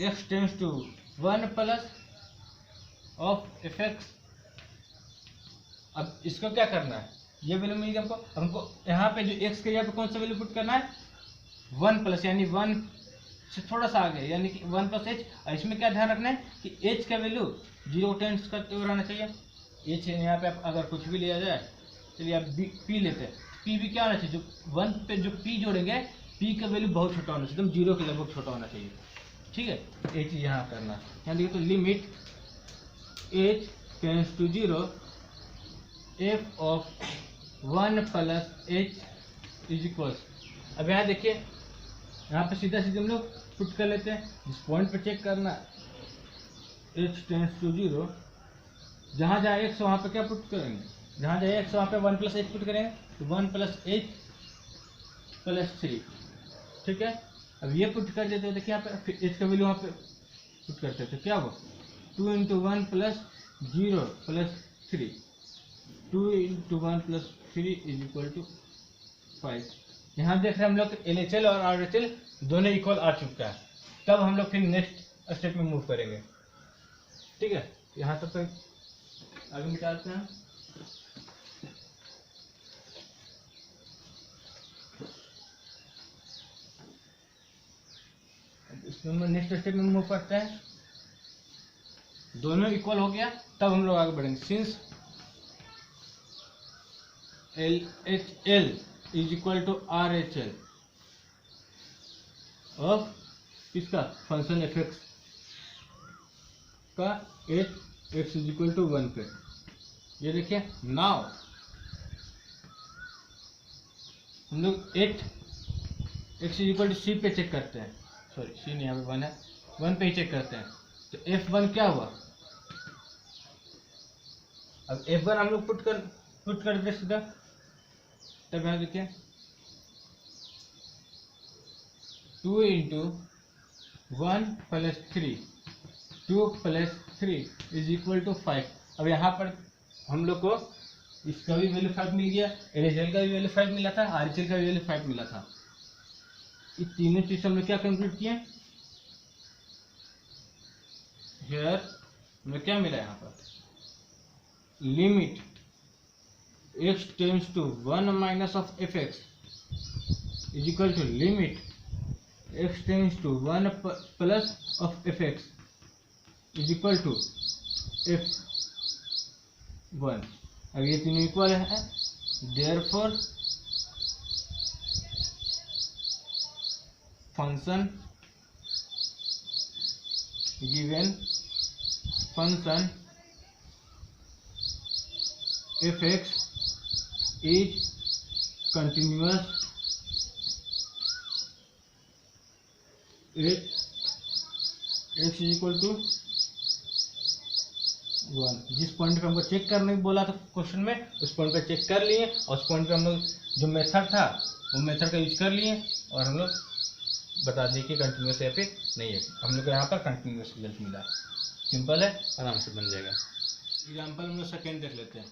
x tends to 1 plus of f x. अब इसको क्या करना है, ये वैल्यू मिल गया हमको। हमको यहाँ पे जो x के यहाँ पे कौन सा वैल्यू पुट करना है 1 प्लस, यानी 1 से थोड़ा सा आगे यानी कि 1 प्लस एच। और इसमें क्या ध्यान रखना है कि h का वैल्यू 0 टेंड्स करते हुए रहना चाहिए। h यहाँ पे आप अगर कुछ भी लिया जाए, चलिए आप p लेते हैं, p भी क्या होना चाहिए, जो 1 पे जो p जोड़ेंगे p का वैल्यू बहुत छोटा होना चाहिए, एकदम 0 के लगभग छोटा होना चाहिए, ठीक है। ये चीज़ यहाँ करना है। यहाँ देखिए तो limit h tends to 0 f of 1 plus h is equal. अब यहाँ देखिए यहाँ पे सीधा सीधे हम लोग पुट कर लेते हैं, जिस पॉइंट पे चेक करना h टेंड्स टू 0, जहाँ जहाँ x वहाँ पे क्या पुट करेंगे, जहाँ जहाँ x वहाँ पे 1 प्लस h पुट करेंगे, तो 1 प्लस h प्लस 3, ठीक है। अब ये पुट कर देते हैं, देखिए यहाँ पे h का वैल्यू वहाँ पे पुट करते हैं तो क्या होगा 2 into 1 plus 0 plus 3, 2 into 1 plus 3 is equal to 5। यहाँ देख रहे हैं हम लोग एलएचएल और आरएचएल दोनों इक्वल आ चुका है। तब हम लोग फिर नेक्स्ट स्टेप में मूव करेंगे, ठीक है। यहाँ तक तो आगे मिटाते हैं। इसमें हम नेक्स्ट स्टेप में मूव करते हैं, दोनों इक्वल हो गया तब हम लोग आगे बढ़ेंगे। Since LHL is equal to RHL of किसका फंक्शन एफ एक्स का at x is equal to 1 पे, ये देखिए नाउ हम लोग 8 एक्स इज इक्वल टू सी पे चेक करते हैं, सॉरी सी नहीं यहाँ पे 1 है, 1 पे ही चेक करते हैं। तो F1 क्या हुआ, अब F1 हम लोग पुट कर दे सीधा, तब यहाँ देखिए 2 into 1 plus 3, 2 plus 3 is equal to 5। अब यहाँ पर हम लोग को इसका भी वैल्यू 5 मिल गया, एल का भी वैल्यू 5 मिला था, आर का भी वैल्यू 5 मिला था। ये तीनों चीज हमने क्या कंप्लीट किए, हियर में क्या मिला यहाँ पर, limit x tends to 1 minus of f x is equal to limit x tends to 1 plus of f x is equal to f1। अब ये तीनों इक्वल है, therefore function given function f(x) is continuous x is equal to 1। जिस point पे हमको check करने को बोला था क्वेश्चन में, उस पॉइंट पे चेक कर लिए, और उस पॉइंट पे हम लोग जो मेथड था वो मेथड का यूज कर लिए, और हम लोग बता दिए कि कंटिन्यूस है फिर नहीं है। हम लोग को यहाँ पर कंटिन्यूस रिजल्ट मिला। सिंपल है, आराम से बन जाएगा। एग्जाम्पल हम लोग सेकेंड देख लेते हैं।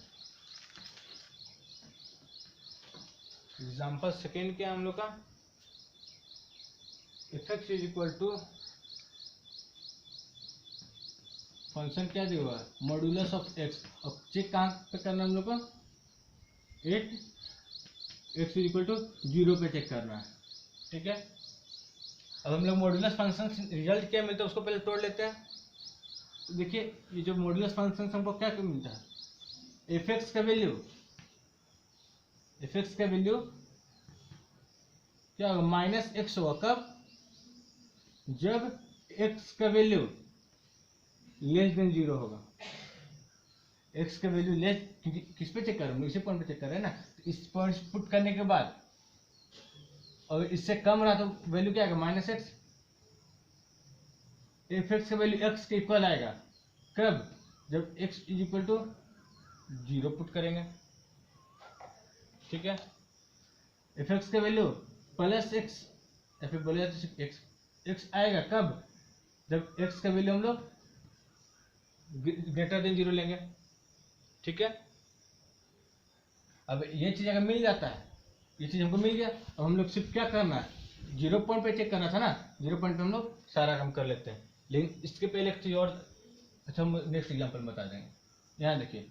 एग्जाम्पल सेकेंड क्या है हम लोग का, f(x) is equal to function क्या दिया हुआ है, मॉड्यूलस ऑफ x। अब चेक कहाँ पे करना है हम लोग को, 8x इज इक्वल टू 0 पे चेक करना है, ठीक है। अब हम लोग मॉड्यूलस फंक्शन रिजल्ट क्या मिलता है उसको पहले तोड़ लेते हैं। तो देखिए ये जो मॉड्यूलस फंक्शन हमको क्या मिलता है, f(x) का वैल्यू, f(x) का वैल्यू क्या होगा, -x होगा। कब, जब x का वैल्यू लेस देन 0 होगा। x का वैल्यू लेस, किस पे चेक कर रहे हैं, इसी पॉइंट पे चेक कर रहे हैं ना। तो इस पॉइंट पुट करने के बाद और इससे कम रहा तो वैल्यू क्या आएगा, -x। f(x) का वैल्यू x के इक्वल आएगा। कब, जब x is equal to 0 put करेंगे, ठीक है। f(x) का वैल्यू प्लस x, या फिर बोले जाते x आएगा कब, जब x का वैल्यू हम लोग ग्रेटर देन 0 लेंगे, ठीक है। अब ये चीज अगर मिल जाता है, ये चीज हमको मिल गया, अब हम लोग सिर्फ क्या करना है, 0 पॉइंट पे चेक करना था ना, 0 पॉइंट पे हम लोग सारा काम कर लेते हैं। लेकिन इसके पहले एक चीज और, अच्छा हम नेक्स्ट एग्जाम्पल बता देंगे। यहाँ देखिए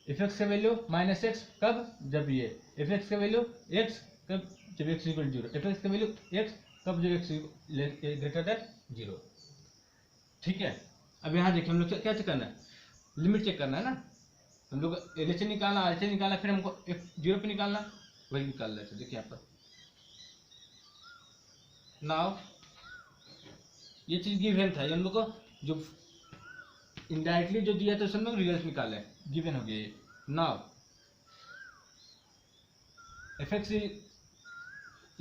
f(x) का वैल्यू -x कब, जब ये f(x) का वैल्यू x कब, जब x इक्वल 0। f(x) का वैल्यू x कब, जब x ग्रेटर देन 0, ठीक है। अब यहाँ देखिए हम लोग क्या चेक करना है, लिमिट चेक करना है ना। हम लोग LHS निकालना, RHS निकालना, फिर हमको f0 पे निकालना, वही निकाल लेते। देखिए यहाँ पर नाउ ये चीज गिवन था, ये हम लोग को जो इनडायरेक्टली जो दिया था उसमें हम लोग रिजल्ट निकाले, गिवन हो गया ये। Now f(x)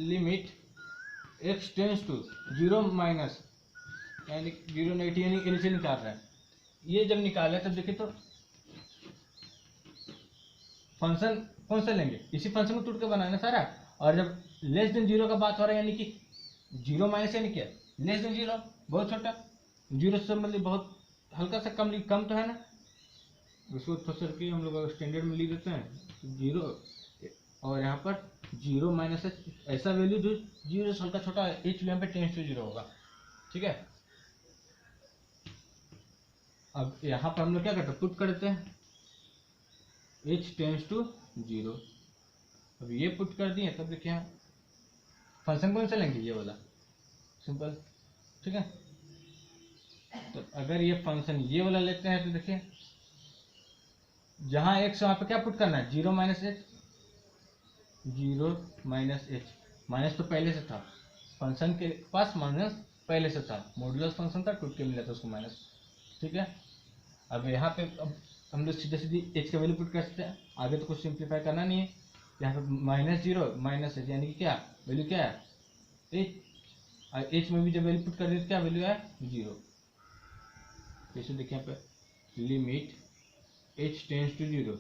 limit x tends to 0 minus, यानी 0 नेगेटिव, यानी LHS निकाल रहा है। ये जब निकाले तब देखिए तो फंक्शन कौन सा लेंगे, इसी फंक्शन को टूट के बनाना सारा। और जब लेस देन 0 का बात हो रहा है, यानी कि 0 माइनस यानी क्या, लेस देन 0, बहुत छोटा, 0 से मतलब बहुत हल्का सा कम तो है ना। उसको थोड़ा सा कि हम लोग स्टैंडर्ड में लिख देते हैं 0, और यहाँ पर 0 माइनस ऐसा वैल्यू जो 0 से हल्का छोटा है, h वैल्यू पे टेंड्स टू 0 होगा, ठीक है। अब यहाँ पर हम लोग क्या करते हैं, पुट करते हैं h टेंड्स टू 0। अब ये पुट कर दिए, तब देखिए फंक्शन कौन सा लेंगे, ये वाला, सिंपल, ठीक है। तो अगर ये फंक्शन ये वाला लेते हैं तो देखिए जहाँ x वहाँ पे क्या पुट करना है, 0 minus h, 0 minus h। Minus तो पहले से था, फंक्शन के पास माइनस पहले से था, मॉड्यूलस फंक्शन था, टूट के मिला था उसको माइनस, ठीक है। अब यहाँ पे अब हम लोग सीधे सीधी h का वैल्यू पुट कर सकते हैं, आगे तो कुछ सिंप्लीफाई करना नहीं है। यहाँ पे -0 माइनस h, यानी कि क्या वैल्यू क्या है, h, h में भी जब वैल्यू पुट कर देते क्या वैल्यू है, 0। जैसे देखिए यहाँ पे limit h tends to 0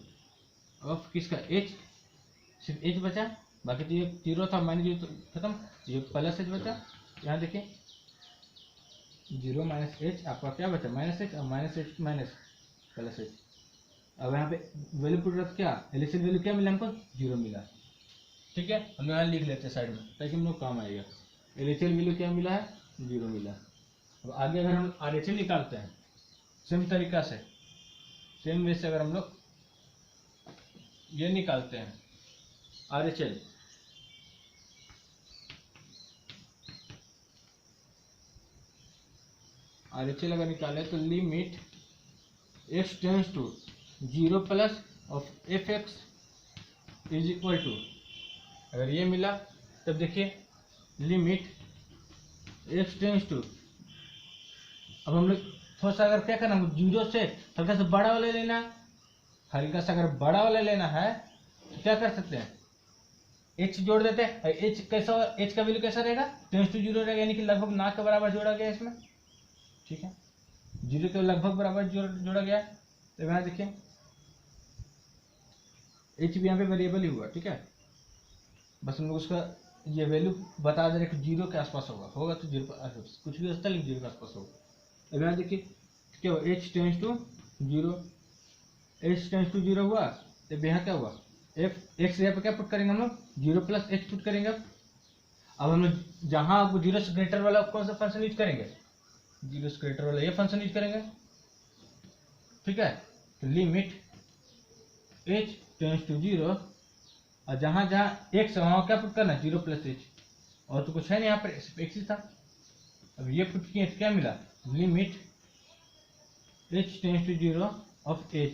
of किसका, h, सिर्फ h बचा, बाकी तो ये 0 था, -0 तो खत्म, ये प्लस h बचा। यहाँ देखिए 0 माइनस h, आपका क्या बचा, -h, और -h माइनस प्लस h, अब यहाँ पे वैल्यू पुट रख क्या एलएचएल वैल्यू क्या मिला हमको 0 मिला। ठीक है, हम यहाँ लिख लेते हैं साइड में ताकि हम लोग काम आएगा। एलएचएल वैल्यू क्या मिला है 0 मिला। अब आगे अगर हम आरएचएल निकालते हैं सेम तरीका से, सेम वे से अगर हम लोग ये निकालते हैं आरएचएल, आरएचएल अगर निकाले तो limit x tends to 0 plus of f x is equal to, अगर ये मिला तब देखिए लिमिट x टेंड्स टू, अब हम लोग थोड़ा सा अगर क्या करना है 0 से हल्का सा बड़ा वाला लेना है, हल्का सा अगर बड़ा वाला लेना है तो क्या कर सकते हैं h जोड़ देते हैं। h कैसा, h का वैल्यू कैसा रहेगा टेंड्स टू 0 रहेगा, यानी कि लगभग ना के बराबर जोड़ा गया इसमें। ठीक है, 0 के लगभग बराबर जोड़ा गया। तो यहाँ देखिए h भी यहाँ पे वेरिएबल ही हुआ। ठीक है, बस हम लोग उसका ये वैल्यू बता दे रहे कि 0 के आसपास होगा तो 0 कुछ भी होता है लेकिन 0 के आसपास होगा। अब यहाँ देखिए क्या हुआ h tends to 0, h tends to 0 हुआ तो यहाँ क्या हुआ f x यहाँ पे क्या पुट करेंगे हम लोग 0 प्लस h पुट करेंगे। अब हम लोग जहाँ 0 से ग्रेटर वाला कौन सा फंक्शन यूज करेंगे 0 से ग्रेटर वाला ये फंक्शन यूज करेंगे। ठीक है, तो लिमिट h टेंड्स टू 0 और जहाँ जहाँ x है वहाँ क्या पुट करना है 0 प्लस h, और तो कुछ है नहीं यहाँ पर सिर्फ x ही था। अब ये पुट किए तो क्या मिला limit h tends to 0 of h।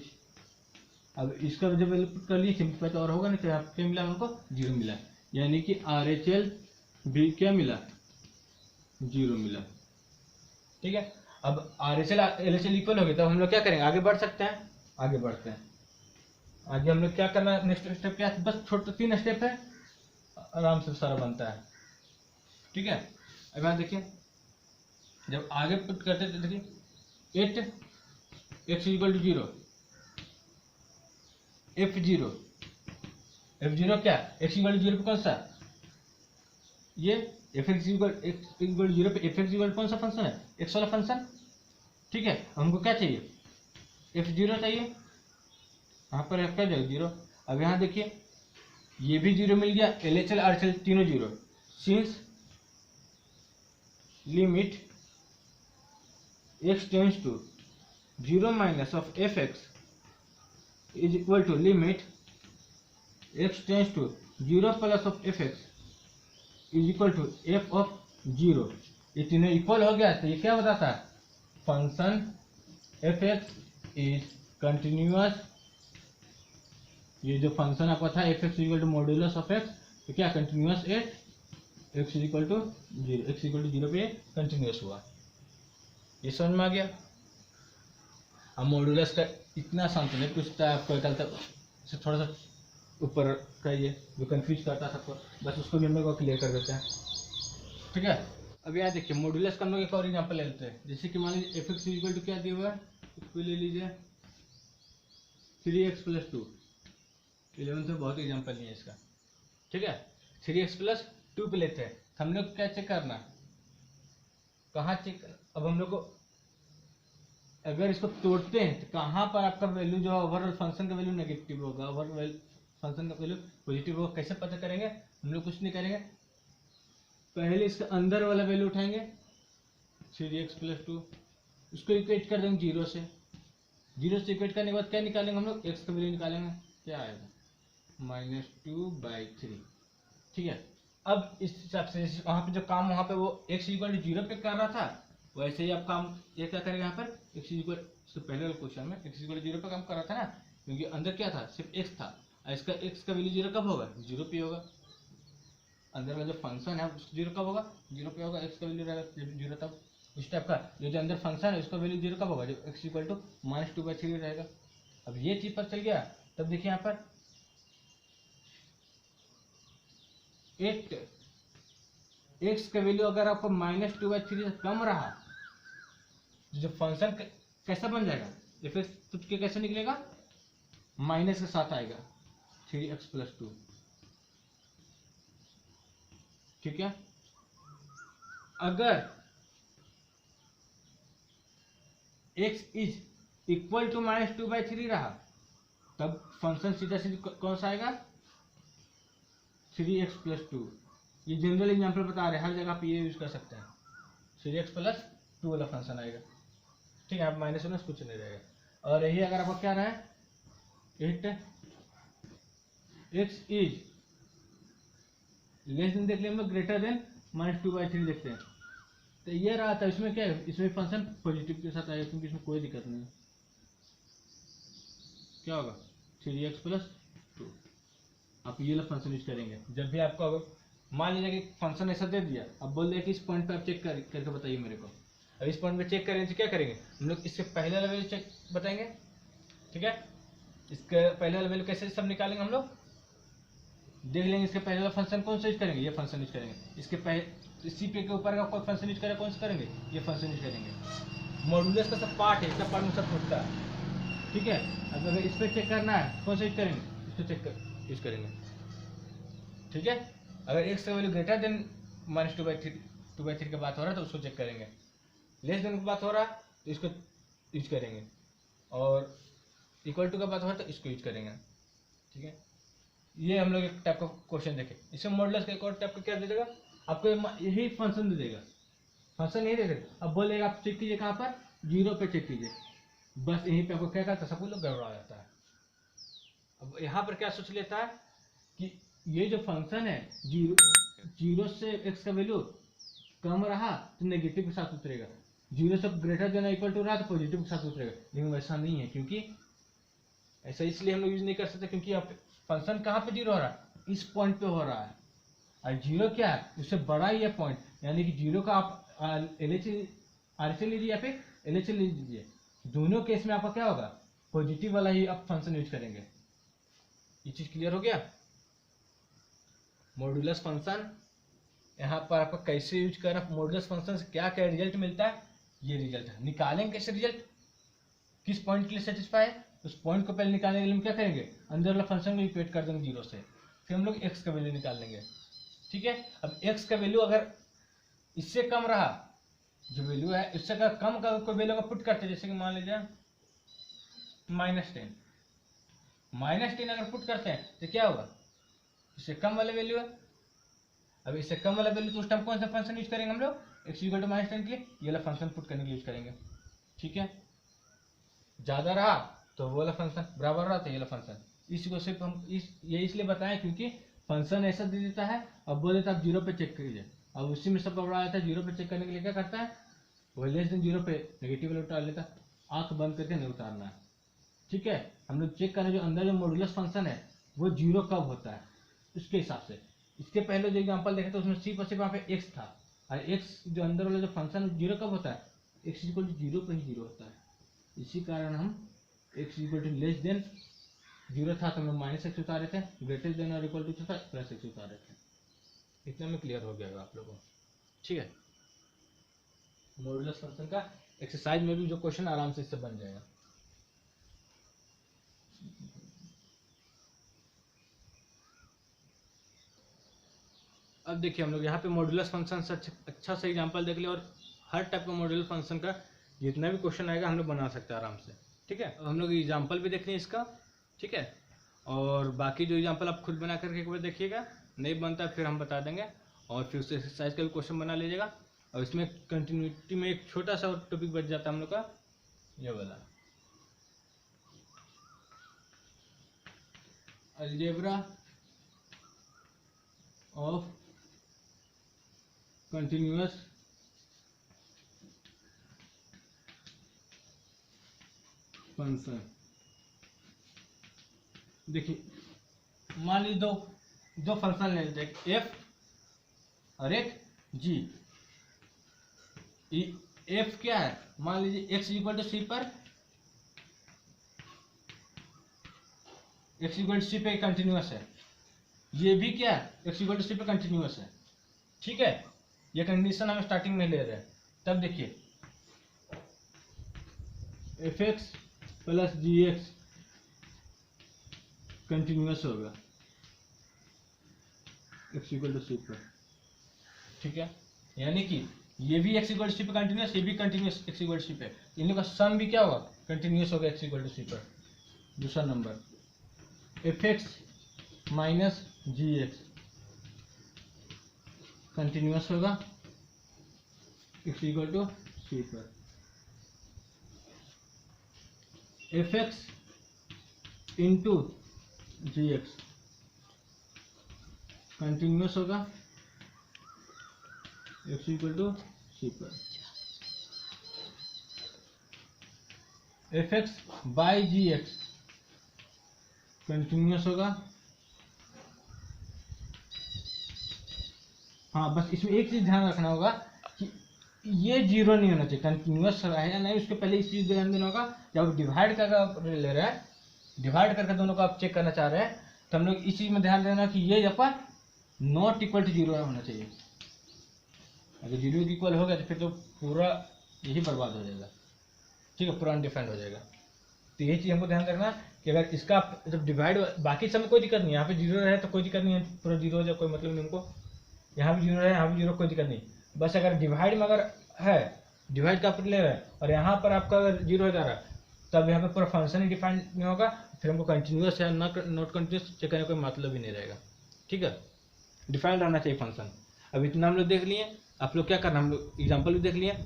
अब इसका जब वैल्यू पुट कर लिए सिंपल तो और होगा नहीं, तो यहाँ क्या मिला हमको 0 मिला, यानी कि RHL भी क्या मिला 0 मिला। ठीक है, अब RHL LHL इक्वल हो गया, तो हम लोग क्या करेंगे आगे बढ़ सकते हैं। आगे बढ़ते हैं, आगे हम लोग क्या करना है नेक्स्ट स्टेप क्या है, बस छोटे 3 स्टेप है, आराम से सारा बनता है। ठीक है, अब यहाँ देखिए जब आगे पुट करते थे देखिए 8 x इक्वल टू 0 f0 क्या x इक्वल टू 0 पे कौन सा ये f x इक्वल 0 पे f x इक्वल कौन सा फंक्शन है x वाला फंक्शन। ठीक है, हमको क्या चाहिए f0 चाहिए, यहाँ पर क्या जाएगा 0। अब यहाँ देखिए ये भी 0 मिल गया, LHL RHL तीनों 0, since limit x tends to 0 minus of f x is equal to limit x tends to 0 plus of f x is equal to f of 0। ये तीनों इक्वल हो गया तो ये क्या बताता है function f x is continuous. ये जो फंक्शन आपका था f x equal to modulus of x, तो क्या continuous at x equal to 0, x equal to 0 पे कंटिन्यूअस हुआ। ये समझ में आ गया। अब मॉड्यूलस का इतना आसान तो नहीं पूछता है आपको, कल तक से थोड़ा सा ऊपर का ये जो कंफ्यूज करता है सबको, बस उसको भी हम लोग क्लियर कर देते हैं। ठीक है, अब यहाँ देखिए मॉड्यूलस का हम लोग एक और एग्जाम्पल ले लेते हैं। जैसे कि मान लीजिए एफ एक्स इक्वल टू क्या दिया हुआ है, इसको ले लीजिए 3x + 2। 11th में बहुत एग्जाम्पल नहीं है इसका। ठीक है, 3x + 2 पे लेते हैं, हम लोग क्या चेक करना कहाँ चेक, अब हम लोग को अगर इसको तोड़ते हैं तो कहाँ पर आपका वैल्यू जो ओवरऑल फंक्शन का वैल्यू नेगेटिव होगा, ओवरऑल फंक्शन का वैल्यू पॉजिटिव होगा। कैसे पता करेंगे, हम लोग कुछ नहीं करेंगे, पहले इसका अंदर वाला वैल्यू उठाएंगे 3x + 2, उसको इक्वेट कर देंगे 0 से। 0 से इक्वेट करने के बाद क्या निकालेंगे हम लोग x का वैल्यू निकालेंगे, क्या आएगा -2/3। ठीक है, अब इस हिसाब से वहाँ पे जो काम वहाँ पे वो x इक्वल टू 0 पे कर रहा था, वैसे ही आप काम ये क्या करेगा यहाँ पर x इक्वल, इससे पहले वाले क्वेश्चन में x इक्वल टू 0 पे काम कर रहा था ना, क्योंकि अंदर क्या था सिर्फ x था, इसका x का वैल्यू 0 कब होगा 0 पे होगा। अंदर का जो फंक्शन है उसका 0 कब होगा 0 पे होगा, x का वैल्यू रहेगा 0 तब। इस टाइप का जो अंदर फंक्शन है उसका वैल्यू 0 कब होगा जब x इक्वल टू -2/3 रहेगा। अब ये चीज पर चल गया, तब देखिए यहाँ पर 8 x का वैल्यू अगर आपको -2/3 से कम रहा, जो फंक्शन कैसा बन जाएगा एफ एक्स के कैसे निकलेगा माइनस के साथ आएगा 3x + 2। ठीक है, अगर x इज इक्वल टू -2/3 रहा तब फंक्शन सीधा सीधा कौन सा आएगा 3x+2। ये जनरल एग्जाम्पल बता रहे हैं, हर जगह पे ये यूज कर सकते हैं। 3x+2 वाला फंक्शन आएगा, ठीक है। आप माइनस माइनस कुछ नहीं रहेगा। और यही अगर आपको क्या रहा है it x is less than देख लिया हम लोग, ग्रेटर देन -2/3 देखते हैं। तो ये रहा था, इसमें क्या है, इसमें फंक्शन पॉजिटिव के साथ आएगा क्योंकि इसमें कोई दिक्कत नहीं है। क्या होगा 3x+2। आप ये वाला फंक्शन यूज करेंगे जब भी आपको, मान लीजिए कि फंक्शन ऐसा दे दिया, अब बोल दिया कि इस पॉइंट पे आप चेक करके बताइए मेरे को। अब इस पॉइंट पे चेक करेंगे तो क्या करेंगे हम लोग, इसके पहले लेवल चेक बताएंगे, ठीक है। इसके पहले लेवल कैसे सब निकालेंगे हम लोग, देख लेंगे इसके पहले वाला फंक्शन कौन सा यूज करेंगे, ये फंक्शन यूज करेंगे। इसके पहले इसी पे के ऊपर का कोई फंक्शन यूज करें, कौन सा करेंगे, ये फंक्शन यूज करेंगे। मॉड्यूलस का सब पार्ट है, सब पार्ट में सब पूछता है, ठीक है। अब अगर इस पर चेक करना है कौन सा यूज करेंगे, इसको यूज करेंगे, ठीक है। अगर x का वैल्यू ग्रेटर देन -2/3 की बात हो रहा है तो उसको चेक करेंगे, लेस देन की बात हो रहा है तो इसको यूज करेंगे, और इक्वल टू का बात हो रहा है तो इसको यूज करेंगे, ठीक है। ये हम लोग एक टाइप का क्वेश्चन देखें। इसमें मॉडुलस का एक और टाइप का क्या दे देगा आपको, यही फंक्शन दे देगा, फंक्शन यही दे देगा। अब बोलेगा आप चेक कीजिए कहाँ पर, 0 पे चेक कीजिए, बस यहीं पे आपको क्या करता है, सब कुछ लोग गड़बड़ा जाता है। अब यहाँ पर क्या सोच लेता है कि ये जो फंक्शन है 0 से x का वैल्यू कम रहा तो नेगेटिव के साथ उतरेगा, 0 से ग्रेटर देन इक्वल टू रहा तो पॉजिटिव के साथ उतरेगा। लेकिन वैसा नहीं है, क्योंकि ऐसा इसलिए हम लोग यूज नहीं कर सकते क्योंकि अब फंक्शन कहाँ पे 0 हो रहा है, इस पॉइंट पे हो रहा है, और 0 क्या है, उससे बड़ा ही है पॉइंट, यानी कि 0 का आप RHS लीजिए या फिर LHS लीजिए, दोनों केस में आपका क्या होगा, पॉजिटिव वाला ही आप फंक्शन यूज करेंगे। ये चीज क्लियर हो गया। मॉड्यूलस फंक्शन यहाँ पर आपका कैसे यूज कर रहा है, मॉड्यूलस फंक्शन से क्या क्या रिजल्ट मिलता है, ये रिजल्ट है। निकालेंगे कैसे रिजल्ट, किस पॉइंट के लिए सेटिस्फाई है, उस पॉइंट को पहले निकालने के लिए हम क्या करेंगे, अंदर वाला फंक्शन को इक्वेट कर देंगे 0 से, फिर हम लोग x का वैल्यू निकाल लेंगे, ठीक है। अब x का वैल्यू अगर इससे कम रहा, जो वैल्यू है इससे अगर कम का कोई वैल्यू पुट करते हैं, जैसे कि मान लीजिए -10 अगर पुट करते हैं तो क्या होगा, इससे कम वाला वैल्यू है। अब इससे कम वाला वैल्यू तो उस टाइम कौन सा फंक्शन यूज करेंगे हम लोग, x = -10 के लिए ये वाला फंक्शन पुट करने के लिए यूज करेंगे, ठीक है। ज्यादा रहा तो वो वाला फंक्शन, बराबर रहा तो ये वाला फंक्शन। इसको सिर्फ हम ये इसलिए बताएं क्योंकि फंक्शन ऐसा दे देता है, अब बोल देता है आप 0 पे चेक कीजिए, अब उसी में सब गड़बड़ा जाता है। 0 पे चेक करने के लिए क्या करता है, वो लेस देन 0 पे नेगेटिव वैल्यू उतार लेता है, आंख बंद करके नहीं उतारना है, ठीक है। हम लोग चेक करें जो अंदर जो मॉड्यूलस फंक्शन है वो 0 कब होता है उसके हिसाब से। इसके पहले जो एग्जांपल देखे तो उसमें सिर्फ और सिर्फ वहाँ पे x था, और x जो अंदर वाला जो फंक्शन 0 कब होता है, x = 0 पे ही 0 होता है। इसी कारण हम x = लेस देन 0 था तो हम -x उतारे थे, ग्रेटर देन और इक्वल टू था +x उतारे थे। इतना में क्लियर हो गया आप लोगों को, ठीक है। मॉड्यूलस फंक्शन का एक्सरसाइज में भी जो क्वेश्चन आराम से इससे बन जाएगा। अब देखिए हम लोग यहाँ पे मॉड्यूलस फंक्शन से अच्छा सा एग्जांपल देख लिया, और हर टाइप का मॉड्यूलस फंक्शन का जितना भी क्वेश्चन आएगा हम लोग बना सकते हैं आराम से, ठीक है। हम लोग एग्जांपल भी देख लें इसका, ठीक है। और बाकी जो एग्जांपल आप खुद बना करके एक बार देखिएगा, नहीं बनता फिर हम बता देंगे, और फिर उससे एक्सरसाइज का भी क्वेश्चन बना लीजिएगा। और इसमें कंटिन्यूटी में एक छोटा सा टॉपिक बच जाता है हम लोग का, ये वाला अलजेब्रा ऑफ कंटिन्यूअस फंक्शन। देखिए मान लीजिए दो फंक्शन ले लेते हैं, f और एक g। f क्या है, मान लीजिए x = c पर, x = c पे कंटिन्यूअस है, ये भी क्या है, x = c पे कंटिन्यूअस है, ठीक है। ये कंडीशन हम स्टार्टिंग में ले रहे हैं। तब देखिए fx + gx कंटिन्यूअस होगा x = c पर, ठीक है। यानी कि ये भी x = c पे कंटिन्यूअस, ये भी कंटिन्यूअस x = c पे, इन लोगों का सम भी क्या होगा, कंटिन्यूअस होगा x = c पर। दूसरा number f x minus g x continuous होगा इक्स इक्वल टू सी पर। F x into g x continuous होगा एक्स इक्वल टू सी पर। F x by g x continuous होगा, हाँ बस इसमें एक चीज ध्यान रखना होगा कि ये जीरो नहीं होना चाहिए, कंटिन्यूस है या नहीं उसके पहले इस चीज ध्यान देना होगा। जब डिवाइड करके आप ले रहे हैं, डिवाइड करके दोनों को आप चेक करना चाह रहे हैं, तो हम लोग इस चीज में ध्यान देना कि ये आपका नॉट इक्वल टू जीरो होना चाहिए। अगर जीरो इक्वल हो गया तो फिर तो पूरा यही बर्बाद हो जाएगा, ठीक है, पूरा अनडिफाइंड हो जाएगा। तो ये चीज़ हमको ध्यान रखना कि अगर इसका जब डिवाइड, बाकी समय कोई दिक्कत नहीं, यहाँ पे जीरो रहे तो कोई दिक्कत नहीं है, पूरा जीरो हो जाए कोई मतलब नहीं हमको, यहाँ भी जीरो है यहाँ भी जीरो, कोई दिक्कत नहीं। बस अगर डिवाइड में अगर है, डिवाइड का आप ले रहे हैं और यहाँ पर आपका अगर जीरो हो जा रहा है, तब यहाँ पे पूरा फंक्शन ही डिफाइंड नहीं होगा, फिर हमको कंटिन्यूस है नॉट कंटिन्यूस चेक करने का कोई मतलब ही नहीं रहेगा, ठीक है। डिफाइंड रहना चाहिए फंक्शन। अब इतना हम लोग देख लिए, आप लोग क्या करना, हम लोग एग्जाम्पल भी देख लिए,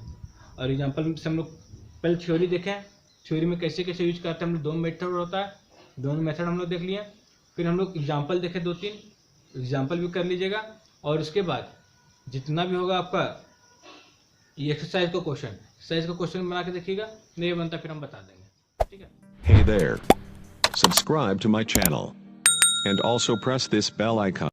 और एग्जाम्पल से हम लोग पहले थ्योरी देखें, थ्योरी में कैसे कैसे यूज करते हैं हम लोग, दो मेथड होता है, दोनों मेथड हम लोग देख लिए। फिर हम लोग एग्जाम्पल देखे, 2-3 एग्जाम्पल भी कर लीजिएगा, और उसके बाद जितना भी होगा आपका ये एक्सरसाइज का क्वेश्चन बना के देखिएगा, नहीं बनता फिर हम बता देंगे, ठीक है। Hey there. Subscribe to my channel. And also press this bell icon.